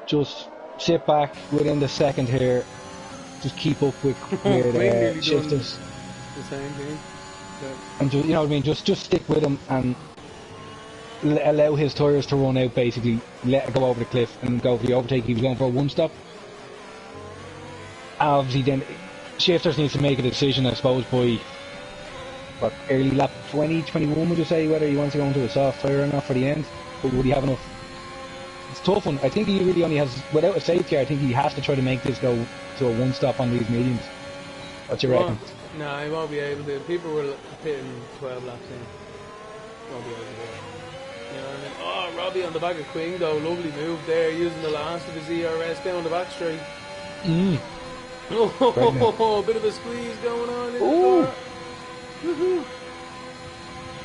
just sit back within the second here, just keep up with Shifters? The same thing. And just, you know what I mean, just stick with him and allow his tyres to run out, basically. Let it go over the cliff and go for the overtake. He was going for a one-stop. Obviously then Shifters needs to make a decision, I suppose, by early lap 20, 21 would you say, whether he wants to go into a soft tyre or not for the end. But would he have enough? It's a tough one. I think he really only has, without a safety car, I think he has to try to make this go to a one-stop on these mediums. What you reckon? No, he won't be able to. People were pitting 12 laps in. Won't be able to do it. You know what I mean? Oh, Robbie on the back of Queen though, lovely move there, using the last of his ERS down the back straight. Oh, a bit of a squeeze going on in the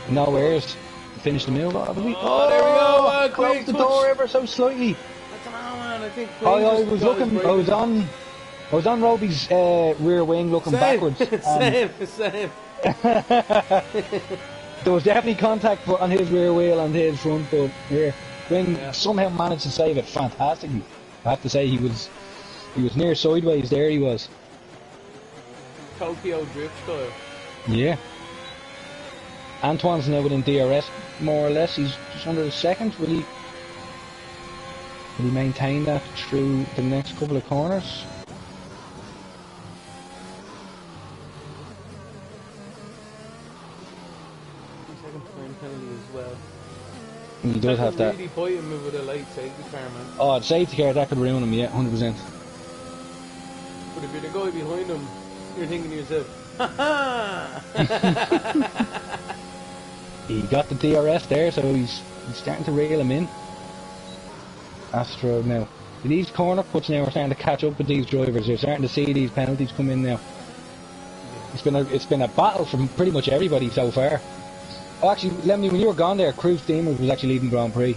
car. No airs. Finish the move, obviously. Oh, there we go. Close the door ever so slightly. I don't know, man. I think. I was looking. I was on Roby's rear wing, looking backwards. Same. There was definitely contact on his rear wheel and his front, but Wing somehow managed to save it fantastically. I have to say he was near sideways there. He was. Tokyo drift style. Yeah. Antoine's now within DRS more or less. He's just under a second. Will he maintain that through the next couple of corners? Second time penalty as well. He does have that. Really bite him with a late safety car, man. Oh, the safety car, that could ruin him, yeah, 100%. But if you're the guy behind him, you're thinking to yourself, ha ha! He got the DRS there, so he's starting to reel him in. Astro now. These corner cuts now are starting to catch up with these drivers. They're starting to see these penalties come in now. It's been a battle from pretty much everybody so far. Oh, actually, Lemmy, when you were gone there, Cruz Steamers was actually leading Grand Prix.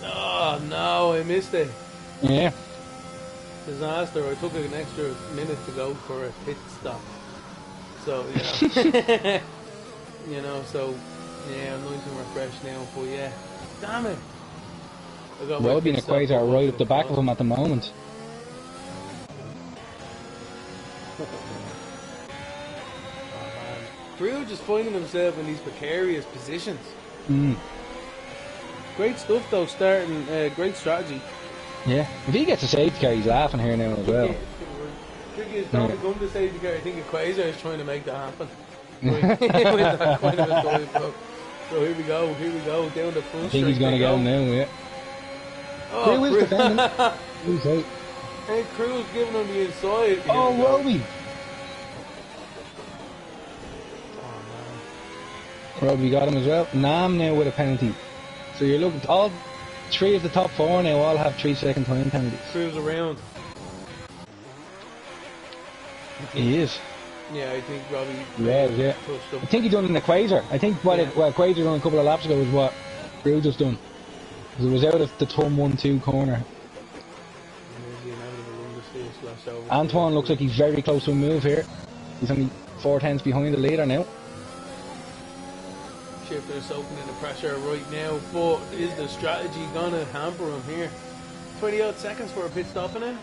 Oh no, I missed it. Yeah. Disaster. I took an extra minute to go for a pit stop. So, yeah. So, yeah, I'm nice and refreshed now, but yeah. Damn it. Roby and Equator are right up the back of him at the moment. Crew just finding himself in these precarious positions. Mm. Great stuff though, starting, great strategy. Yeah. If he gets a safety car, he's laughing here now as well. Tricky is don't come to safety car. I think Equator is trying to make that happen. With that kind of a dive block. So here we go, down the front. I think he's going to go now, yeah. Oh, Crew is defending. Who's out? Hey, Crew's giving him the inside. Oh, Roby. Roby got him as well. Nam now with a penalty. So you're looking, all three of the top four now all have 3-second time penalties. Crew's around. He is. Yeah, I think Robbie. Yeah. I think he done an Equator. I think what Equator done a couple of laps ago was what Crew just done. Because it was out of the turn 1-2 corner. Antoine looks like he's very close to a move here. He's only 4 tenths behind the leader now. Shifter's opening the pressure right now, but is the strategy gonna hamper him here? 20 odd seconds for a pit stop in it.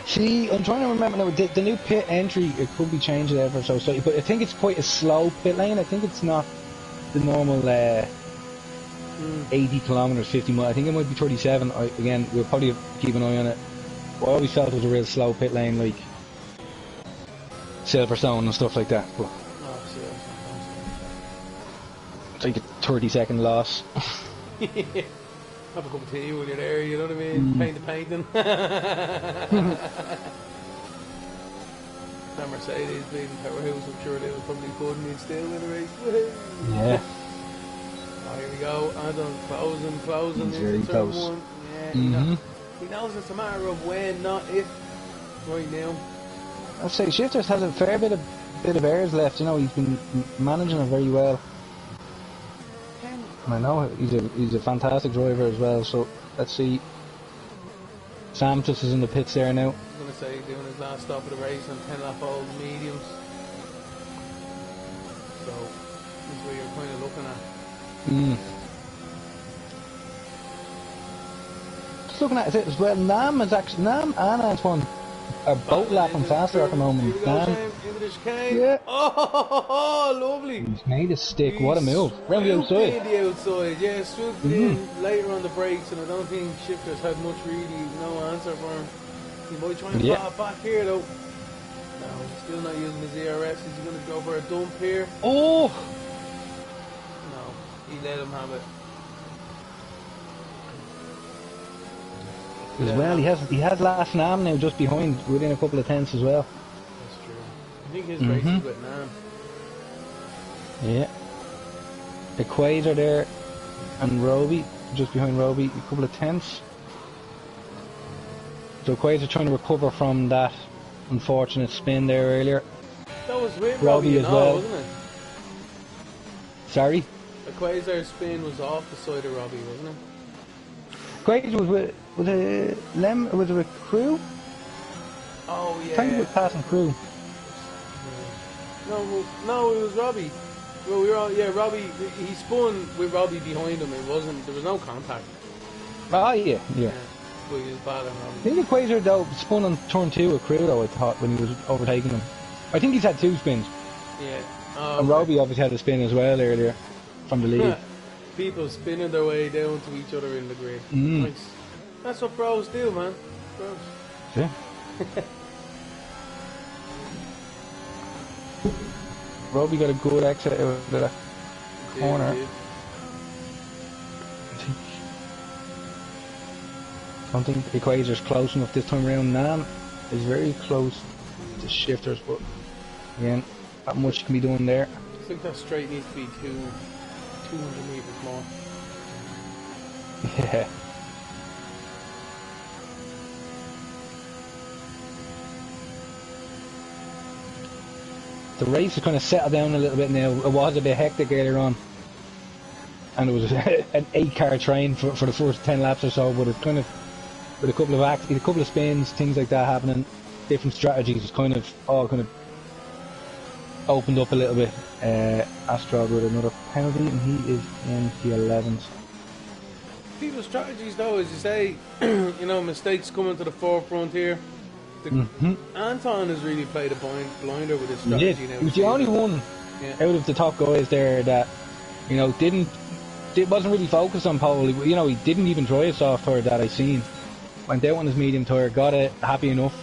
See, I'm trying to remember now, the new pit entry, it could be changed ever so slightly, but I think it's quite a slow pit lane. I think it's not the normal 80 kilometers, 50 miles. I think it might be 37. Again, we'll probably keep an eye on it. I always felt it was a real slow pit lane, like Silverstone and stuff like that. But it's like a 30-second loss. Have a cup of tea when you're there, you know what I mean? Paint the painting. That Mercedes being powerhouse, I'm sure they would probably couldn't even still in the race. Yeah. Oh, here we go. Adam closing He's very into turn close. 1. Yeah, he knows it's a matter of when, not if, right now. I'd say Shifters has a fair bit of airs left. You know, he's been managing it very well. I know he's a fantastic driver as well. So let's see. Samtus is in the pits there now. I was going to say doing his last stop of the race on 10-lap-old mediums. So that's what you're kind of looking at. Just looking at it as well. Nam and Antoine are both lapping faster at the moment. Into the chicane. Yeah. Oh, lovely. He's made a stick. What a move. Round the outside. The outside, yeah. Swooped in later on the brakes, and I don't think Shifters had no answer for him. He might try and claw back here, though. No, he's still not using his ERS. He's going to go for a dump here. Oh! No, he let him have it. As well, he has last Nam now just behind, within a couple of tenths as well. That's true. I think his race is with Nam. Yeah. Equator there, and Roby, just behind Roby, a couple of tenths. So Equator trying to recover from that unfortunate spin there earlier. That was with Roby as well, wasn't it? Sorry? Equator's spin was off the side of Robbie, wasn't it? Equator was with a Crew? Oh yeah. I think it was passing Crew. No, it was Robbie. Well, we were all, Robbie. He spun with Robbie behind him. There was no contact. Oh yeah. but he was battling I Robbie. think Equator though spun on turn 2 with Crew though, I thought, when he was overtaking him. I think he's had 2 spins. Yeah. And Robbie obviously had a spin as well earlier from the lead. People spinning their way down to each other in the grid. Nice. That's what pros do, man. Pros. Yeah. Robbie got a good exit out of that corner. I don't think Equator's close enough this time around. Nan is very close to Shifters, but again, not much can be done there. I think that straight needs to be 200 meters more. Yeah. The race has kind of settled down a little bit now. It was a bit hectic earlier on, and it was an 8-car train for the first 10 laps or so. But it's kind of, with a couple of spins, things like that happening, different strategies, it's kind of all kind of opened up a little bit. Astrod with another penalty, and he is in the 11th. People's strategies, though, as you say, you know, mistakes coming to the forefront here. Anton has really played a blinder with his strategy now. He was the only one out of the top guys there that, you know, wasn't really focused on pole. You know, he didn't even try a soft tire that I seen. Went out on his medium tire, got it, happy enough,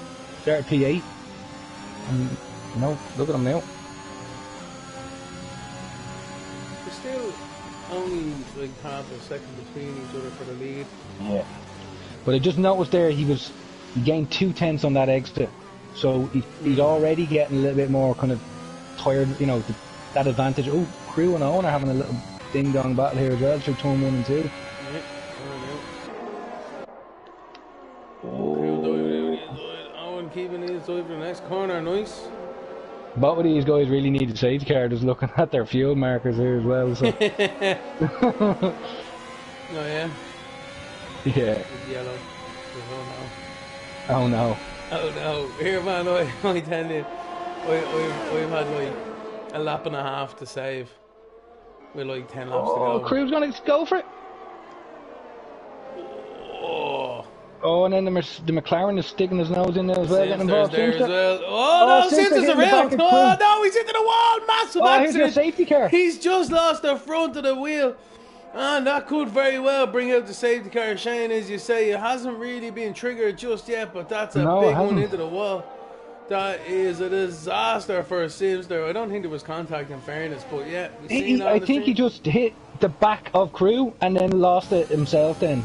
started P8, and you know, look at him now. There's still only like half a second between each other for the lead. Yeah. But I just noticed there he gained 2/10 on that exit, so he's already getting a little bit more kind of tired, you know, that advantage. Oh, Crew and Owen are having a little ding-dong battle here as well through turn 1 and 2. Yeah, Owen keeping his eye for the next corner, nice. Both of these guys really need a safety car, just looking at their fuel markers here as well. So. Oh yeah? Yeah. It's yellow. Oh no. Oh no. Here man, I tell you, I've had like a lap and a half to save. With like 10 laps to go. Crew's gonna go for it. Oh, and then the McLaren is sticking his nose in there as well, getting involved. There as well. Oh no, Simpson's around. Oh no, he's into the wall. Massive accident. Here's your safety car. He's just lost the front of the wheel. And that could very well bring out the safety car. Shane, as you say, it hasn't really been triggered just yet, but that's a big one into the wall. That is a disaster for a Simster. I don't think there was contact in fairness, but yeah. I think he just hit the back of Crew and then lost it himself then.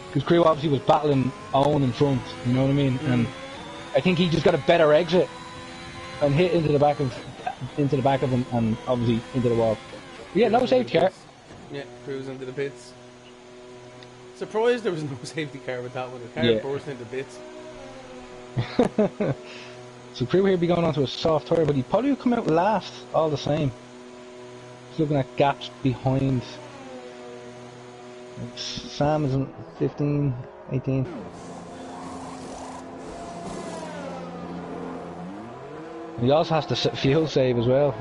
Because Crew obviously was battling Owen in front, you know what I mean? And I think he just got a better exit and hit into the back of him and obviously into the wall. But yeah, no safety car. Yeah, Crew's into the pits. Surprised there was no safety car with that one. The car burst into bits. So Crew here be going onto a soft tire, but he probably will come out last all the same. Just looking at gaps behind. Sam is in 15, 18. He also has to fuel save as well.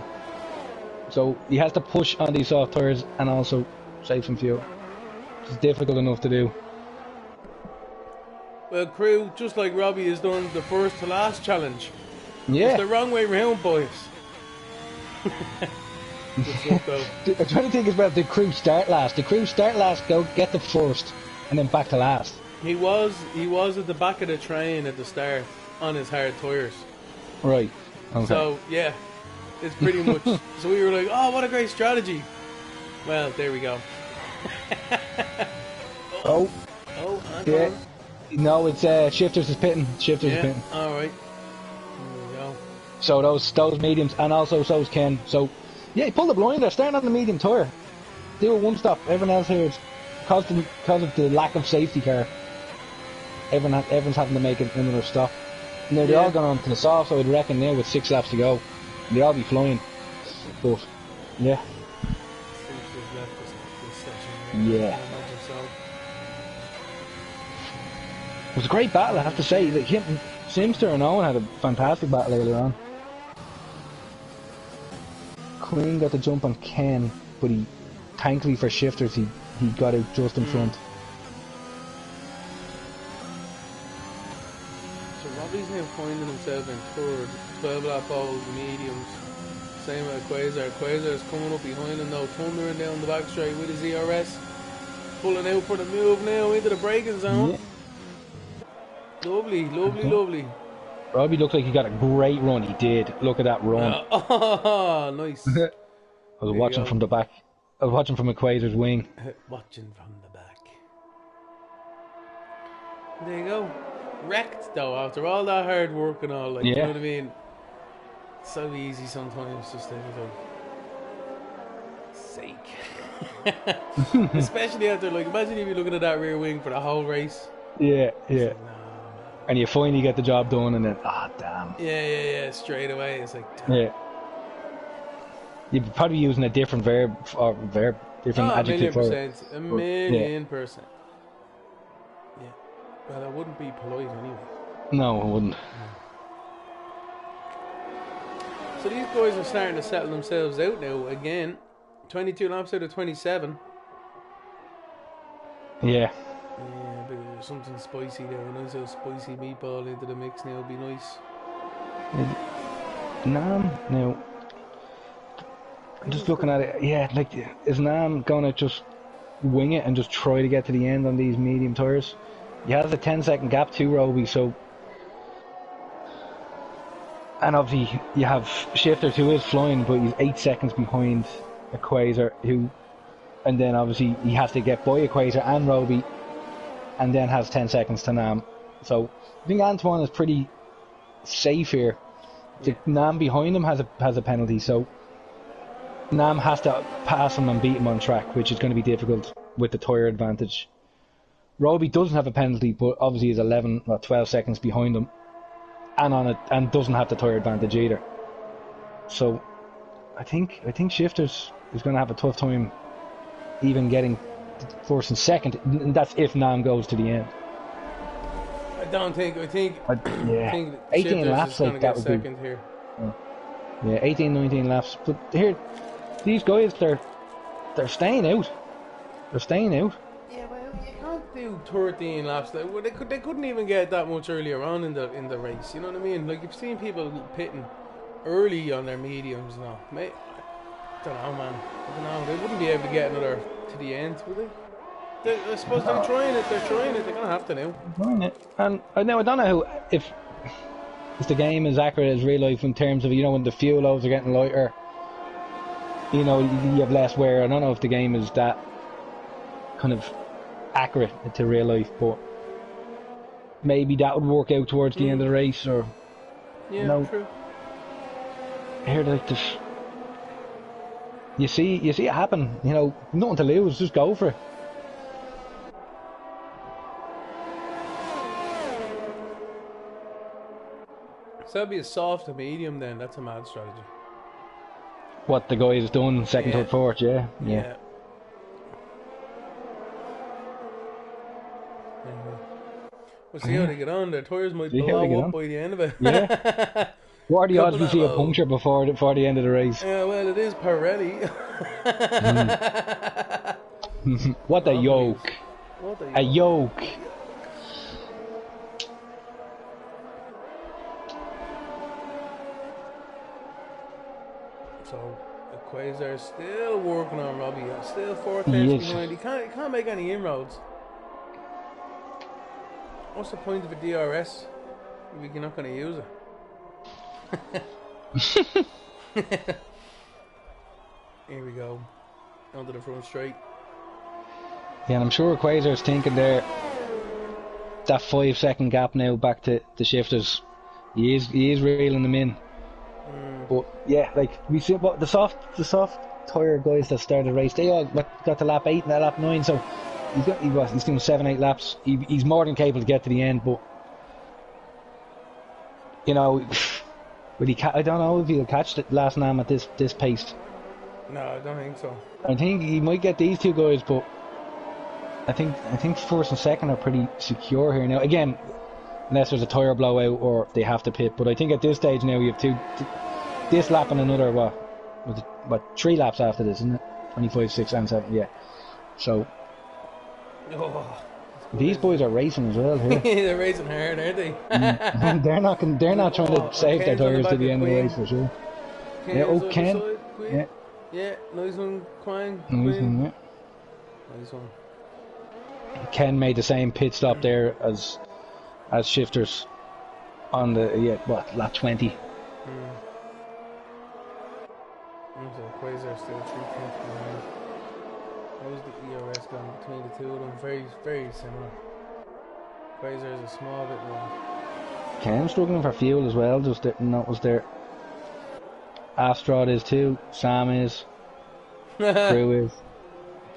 So he has to push on these soft tires and also save some fuel. It's difficult enough to do. Well, Crew, just like Robbie has done the first to last challenge. Yeah. It's the wrong way round, boys. I'm trying to think as well, did Crew start last? Did Crew start last, go get the first, and then back to last? He was at the back of the train at the start on his hard tyres. Right. Okay. So, yeah, it's pretty much... So we were like, oh, what a great strategy. Well, there we go. Oh, Anton. yeah. No, it's Shifters is pitting. Shifters is pitting. Alright. There we go. So those mediums, and also so's Ken. So, yeah, he pulled the blinder, starting on the medium tyre. Do a one stop. Everyone else here is because of the lack of safety car. Everyone's having to make another stop. Now they're all gone on to the soft, so I'd reckon now with 6 laps to go, they'll all be flying. But yeah. Yeah. It was a great battle, I have to say. Like Simster and Owen had a fantastic battle earlier on. Queen got the jump on Ken, but thankfully for Shifters, he got out just in front. finding himself in third. 12 lap balls, mediums. Same with Quasar. Quasar's coming up behind him now, thundering down the back straight with his ERS. Pulling out for the move now into the braking zone. Yeah. Lovely, lovely, Okay. lovely. Robbie looked like he got a great run. He did. Look at that run. Oh, nice. I was watching from the back. I was watching from Quasar's wing. Watching from the back. There you go. Wrecked though after all that hard work and all. Like, Yeah. you know what I mean? It's so easy sometimes just to sake. Especially after, like, imagine if you're looking at that rear wing for the whole race. Yeah, yeah. Like, nah. And you finally get the job done, and then damn. Yeah. Straight away, it's like. Yeah. You're probably using a different verb or different adjective for it. A million percent. Yeah. Well, that wouldn't be polite anyway. No, I wouldn't. So these guys are starting to settle themselves out now again. 22 laps out of 27. Yeah. Yeah, but something spicy there. A nice little spicy meatball into the mix now would be nice. Nam, now, I'm just looking at it. Yeah, like, is Nam going to just wing it and just try to get to the end on these medium tyres? He has a 10-second gap to Roby, so. And obviously, you have Shifters who is flying, but he's 8 seconds behind a Quasar who. And then obviously, he has to get by a Quasar and Roby, and then has 10 seconds to Nam. So, I think Antoine is pretty safe here. The Nam behind him has a penalty, so Nam has to pass him and beat him on track, which is going to be difficult with the tyre advantage. Roby doesn't have a penalty, but obviously is 11 or 12 seconds behind him, and doesn't have the tyre advantage either. So I think Shifters is going to have a tough time even getting first and second, and that's if Nam goes to the end. I think Yeah, think 18 laps like that would second be. here. Yeah, 18, 19 laps. But here, these guys, they're staying out. They're staying out. Yeah, well, you can't do 13 laps. Like, well, they couldn't even get that much earlier on in the race. You know what I mean? Like, you've seen people pitting early on their mediums now. Mate, I don't know, man. I don't know. They wouldn't be able to get another to the end, would they? I suppose they're trying it. They're trying it. They're gonna have to now. Trying it. And I don't know if the game is accurate as real life in terms of, you know, when the fuel loads are getting lighter, you know, you have less wear. I don't know if the game is that kind of accurate to real life, but maybe that would work out towards the end of the race, or True. Here, like this, you see it happen. You know, nothing to lose, just go for it. So that'd be a soft to medium then. That's a mad strategy. What the guy has done, second, third, fourth, yeah. Anyway. We'll see how they get on. Their tyres might blow up by the end of it. Yeah. What are the odds we see a puncture before the end of the race? Yeah, well, it is Pirelli. What a yoke. A yoke. So, the Quasar still working on Robbie. Still 4 tenths behind. He can't make any inroads. What's the point of a DRS if you're not going to use it? Here we go. Onto the front straight. Yeah, and I'm sure Quasar's thinking there, that 5 second gap now back to the Shifters. He is reeling them in. But yeah, like we see, but the soft tyre guys that started the race, they all got to lap 8 and lap 9, so he's doing 7-8 laps. He's more than capable to get to the end, but you know, I don't know if he'll catch the last Nam at this pace. No, I don't think so. I think he might get these two guys, but I think first and second are pretty secure here now. Again, unless there's a tyre blowout or they have to pit. But I think at this stage now you have this lap and another 3 laps after this, isn't it? 25, 6 and 7, yeah. So These boys are racing as well here. They're racing hard, aren't they? They're not trying to save their Ken's on the tyres to back the of end of the Quinn. race for sure. Ken's Yeah, over Ken. the side, Quinn. Yeah, Yeah, nice one, Quinn. nice one, yeah. Nice one. Ken made the same pit stop there as Shifters on the lap 20. So Quasar still 3 tenths behind. How's the ERS going between the two of them? Very, very similar. Quasar is a small bit more. Ken struggling for fuel as well, just didn't notice there. Astrod is too, Sam is, Crew is.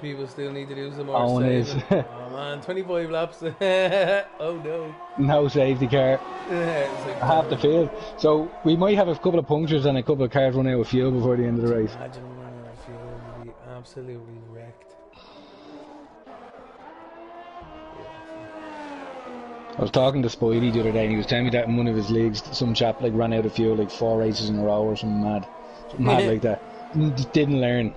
People still need to do some more Owen is. saving. Oh man, 25 laps. Oh no. No safety car. It's like Half the field. So we might have a couple of punctures and a couple of cars running out of fuel before the end of the race. Imagine running out of fuel, you'd be absolutely wrecked. I was talking to Spidey the other day and he was telling me that in one of his leagues some chap like ran out of fuel like 4 races in a row or something mad like that. Just didn't learn.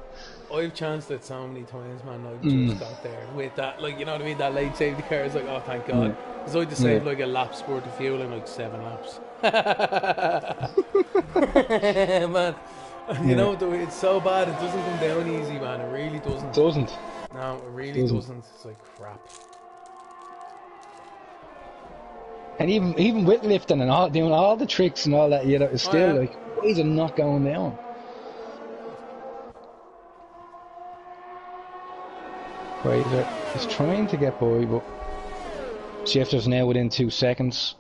I've chanced it so many times, man. I've just got there with that, like, you know what I mean? That late safety car is like, oh, thank God. Because I had to save like a lap's worth of fuel in like 7 laps. Man, you know, it's so bad, it doesn't come down easy, man. It really doesn't. Doesn't. No, it really doesn't. It's like crap. And even with lifting and all, doing all the tricks and all that, you know, it's still like, why is it not going down? Quasar is trying to get by, but Shifter's now within 2 seconds.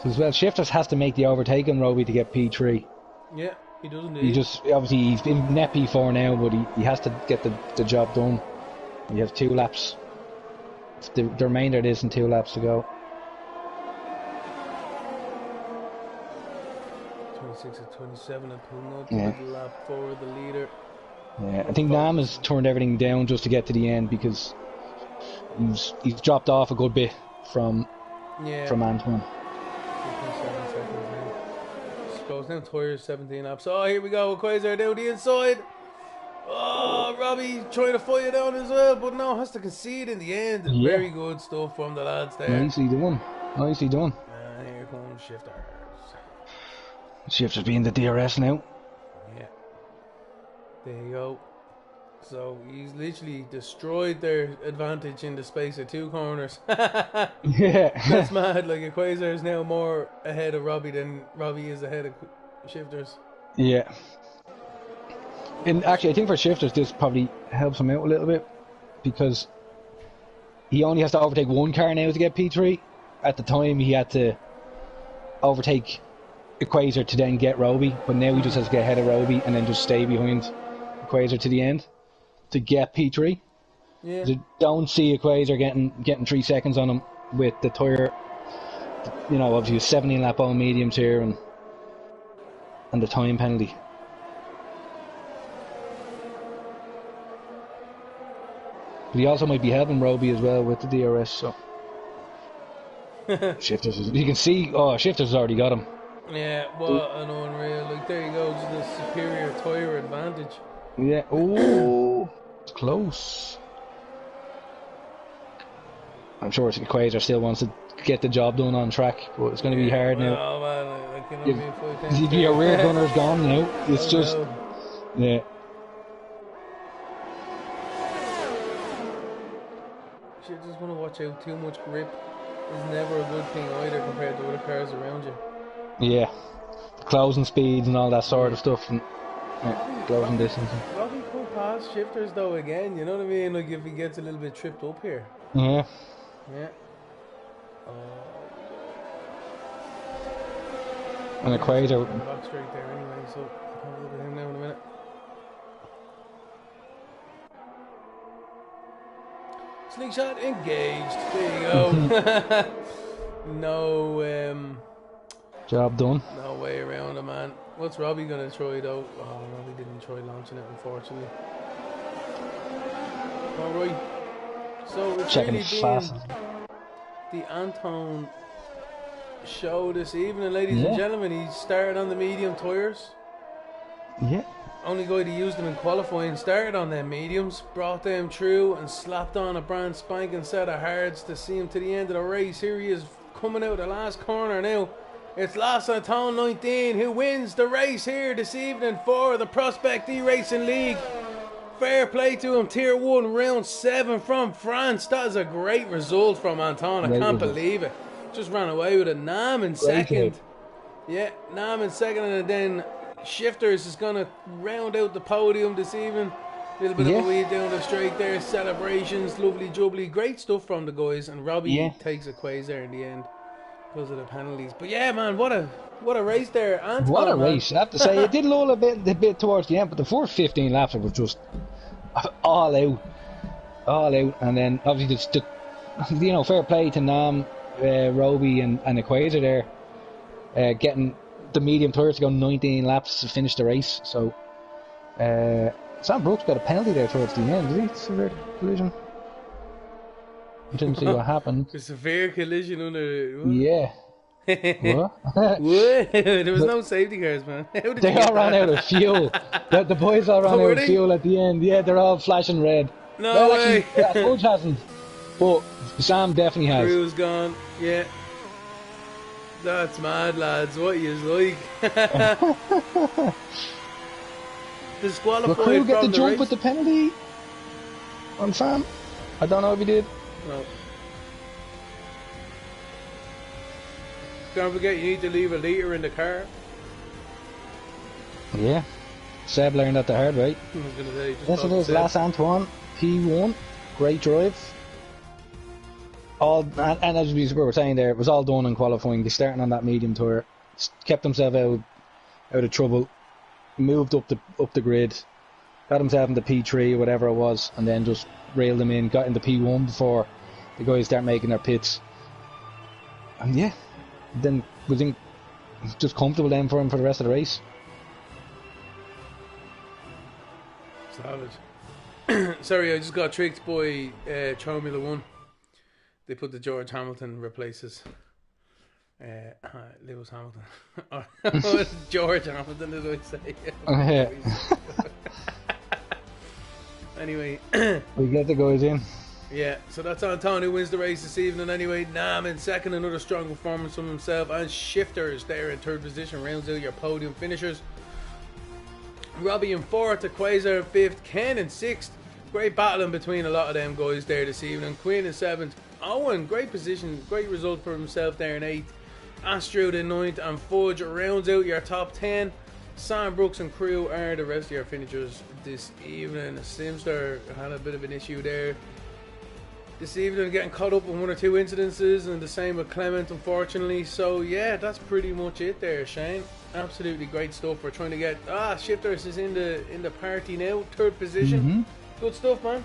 So as well, Shifters has to make the overtake on Roby to get P3. Yeah, he does indeed. He just, obviously he's been net P4 now, but he has to get the job done. He has 2 laps. The remainder of this and 2 laps to go. 26 or 27 and pulling up the lap forward, the leader. Yeah, I think Nam has turned everything down just to get to the end because he's dropped off a good bit from Antoine. 7 seconds now. Goes down tyres, 17 laps. Oh, here we go. Quasar down the inside. Oh, Robbie trying to fight it down as well, but no, has to concede in the end. Yeah. Very good stuff from the lads there. Nicely done. Nicely done. And here comes Shifters. Shifters being the DRS now. Yeah. There you go. So he's literally destroyed their advantage in the space of 2 corners. Yeah. That's mad. Like, Quasar is now more ahead of Robbie than Robbie is ahead of Shifters. Yeah. And actually, I think for Shifters, this probably helps him out a little bit because he only has to overtake 1 car now to get P3. At the time, he had to overtake Quasar to then get Roby, but now he just has to get ahead of Roby and then just stay behind Quasar to the end to get P3. Yeah. You don't see Quasar getting 3 seconds on him with the tyre. You know, obviously 17 lap all mediums here and the time penalty. But he also might be helping Roby as well with the DRS, so Shifters you can see, Shifters has already got him. Yeah, what an unreal, like, there you go, just a superior tyre advantage. Yeah, oh, it's close. I'm sure Quasar still wants to get the job done on track, but it's going to be hard now. Oh man, I can your rear gunner's gone now. It's just, yeah. You just want to watch out. Too much grip is never a good thing either compared to other cars around you. Yeah, closing speeds and all that sort of stuff, and closing distance. Robbie could pass Shifters though again. You know what I mean? Like if he gets a little bit tripped up here. Yeah. Yeah. And a Quasar. Back straight there anyway. So I'll have a look at him now in a minute. Sneak shot engaged. There you go. No job done. No way around it, man. What's Robbie gonna try though? Oh, Robbie didn't try launching it, unfortunately. Alright. So it's checking really fast. The Anton show this evening, ladies and gentlemen. He started on the medium tyres. Yeah. only guy to use them in qualifying, started on them mediums, brought them through and slapped on a brand spanking set of hards to see him to the end of the race. Here he is coming out the last corner now. It's Las Anton 19 who wins the race here this evening for the Prospect eRacing League. Fair play to him. Tier 1 round 7 from France. That is a great result from Anton. I can't believe it. Just ran away with it. Nam in second. Yeah, Nam in second, and then Shifters is going to round out the podium this evening. A little bit of a weed down the straight there. Celebrations, lovely jubbly. Great stuff from the guys. And Robbie takes a quasar in the end because of the penalties. But yeah, man, what a race there. Anton, what a race. I have to say, it did lull a bit towards the end, but the first 15 laps it was just all out. And then obviously fair play to Nam, Roby and Equator there, getting the medium tires to go 19 laps to finish the race. So Sam Brooks got a penalty there towards the end, did he? Severe collision. I didn't see what happened. A severe collision under. Yeah. What? What? There was no safety cars, man. They all ran out of fuel. The boys all ran out of fuel at the end. Yeah, they're all flashing red. No way. Actually, Coach hasn't, but Sam definitely has. Crew's gone. Yeah. That's mad, lads. What you like? Disqualified. Will Crew get from the jump race? with the penalty on Sam? I don't know if he did. No. Don't forget, you need to leave a litre in the car. Yeah. Seb learned that the hard way. I was going to say, Yes, it is. Las Antoine, P1. Great drive. And as we were saying there, it was all done in qualifying. They starting on that medium tour, kept themselves out of trouble, moved up the grid, got himself into P3 or whatever it was, and then just railed them in, got into P1 before the guys start making their pits. And yeah, then was just comfortable then for him for the rest of the race. Savage. Sorry, I just got tricked by Formula 1. They put the George Hamilton replaces Lewis Hamilton. George Hamilton, did I say? Anyway. We get the guys in. Yeah, so that's Anton who wins the race this evening anyway. Nam in second, another strong performance from himself. And Shifters there in third position, rounds out your podium finishers. Robbie in fourth, Quasar in fifth, Ken in sixth. Great battling between a lot of them guys there this evening. Queen in seventh. Owen, great position, great result for himself there in 8th. Astrud in 9th, and Fudge rounds out your top 10. Sam Brooks and Crew are the rest of your finishers this evening. Simster had a bit of an issue there this evening, getting caught up in 1 or 2 incidences, and the same with Clement, unfortunately. So yeah, that's pretty much it there, Shane. Absolutely great stuff. We're trying to get Shifters is in the party now, 3rd position. Good stuff, man.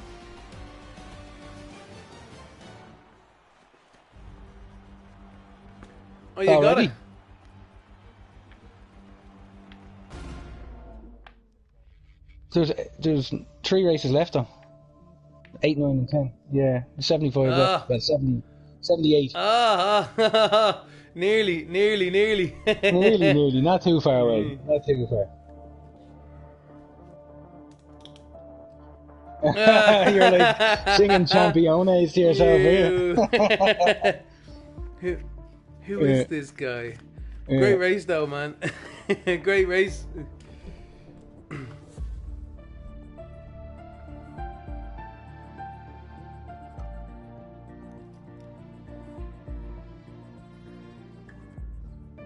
Oh, you got it. There's 3 races left though. 8, 9 and 10. Yeah, 75 left. Well, 70, 78. Nearly. Nearly. Not too far away. Not too far. You're like singing Championes to yourself here. Who is this guy? Great race though, man. Great race.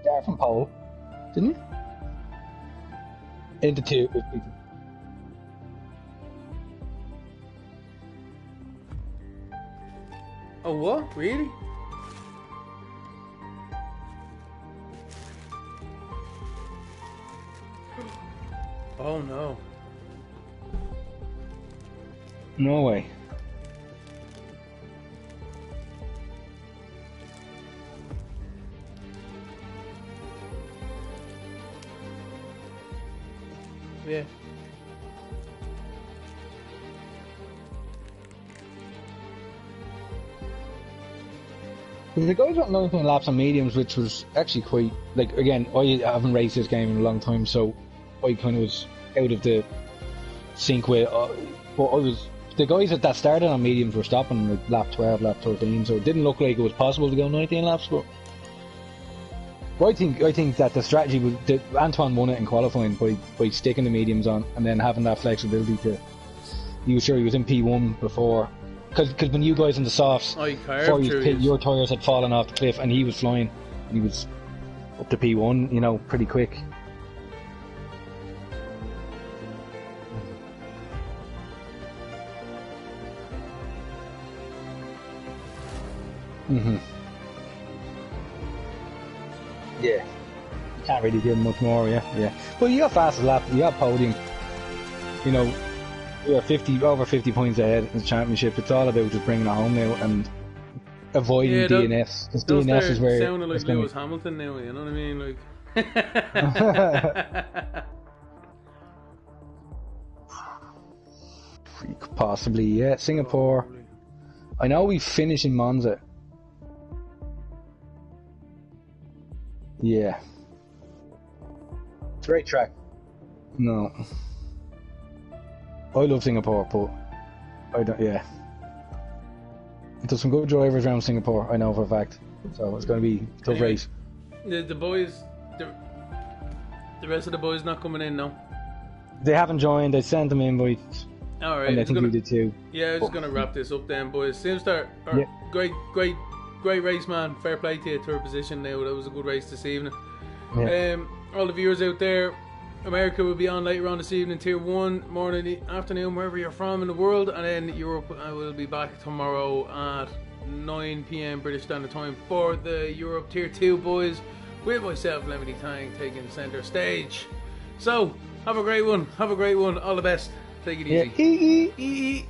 Start from pole, didn't you? Into 2. Oh, what? Really? Oh no. No way. Yeah. The guys went 19 laps on mediums, which was actually quite, like, again, I haven't raced this game in a long time, so I kind of was out of the sync with. But I was the guys that started on mediums were stopping like lap 12, lap 13, so it didn't look like it was possible to go 19 laps. But I think that the strategy was that Antoine won it in qualifying by sticking the mediums on and then having that flexibility to. He was sure he was in P1 before, because when you guys in the softs, before you pit, your tyres had fallen off the cliff and he was flying. And he was up to P1, you know, pretty quick. Yeah. You can't really do much more, yeah. But you got fastest lap, you got podium. You know, you're over 50 points ahead in the championship. It's all about just bringing it home now and avoiding DNS. Because DNS is where sounding like Lewis Hamilton now, you know what I mean? Like possibly, yeah. Singapore. Probably. I know we finish in Monza. Yeah. It's a great track. No. I love Singapore, but I don't. Yeah. There's some good drivers around Singapore, I know for a fact. So it's going to be a tough race. The boys, the rest of the boys not coming in now. They haven't joined. I sent them invites. All right. And I think you did too. Yeah, I'm just going to wrap this up then, boys. Simstar, great race, man. Fair play to you, third position now. That was a good race this evening. Yeah. All the viewers out there, America will be on later on this evening, Tier 1, morning, afternoon, wherever you're from in the world, and then Europe will be back tomorrow at 9 PM British Standard Time for the Europe Tier 2 boys, with myself, Lemony Tang, taking centre stage. So, have a great one, all the best, take it easy. Yeah.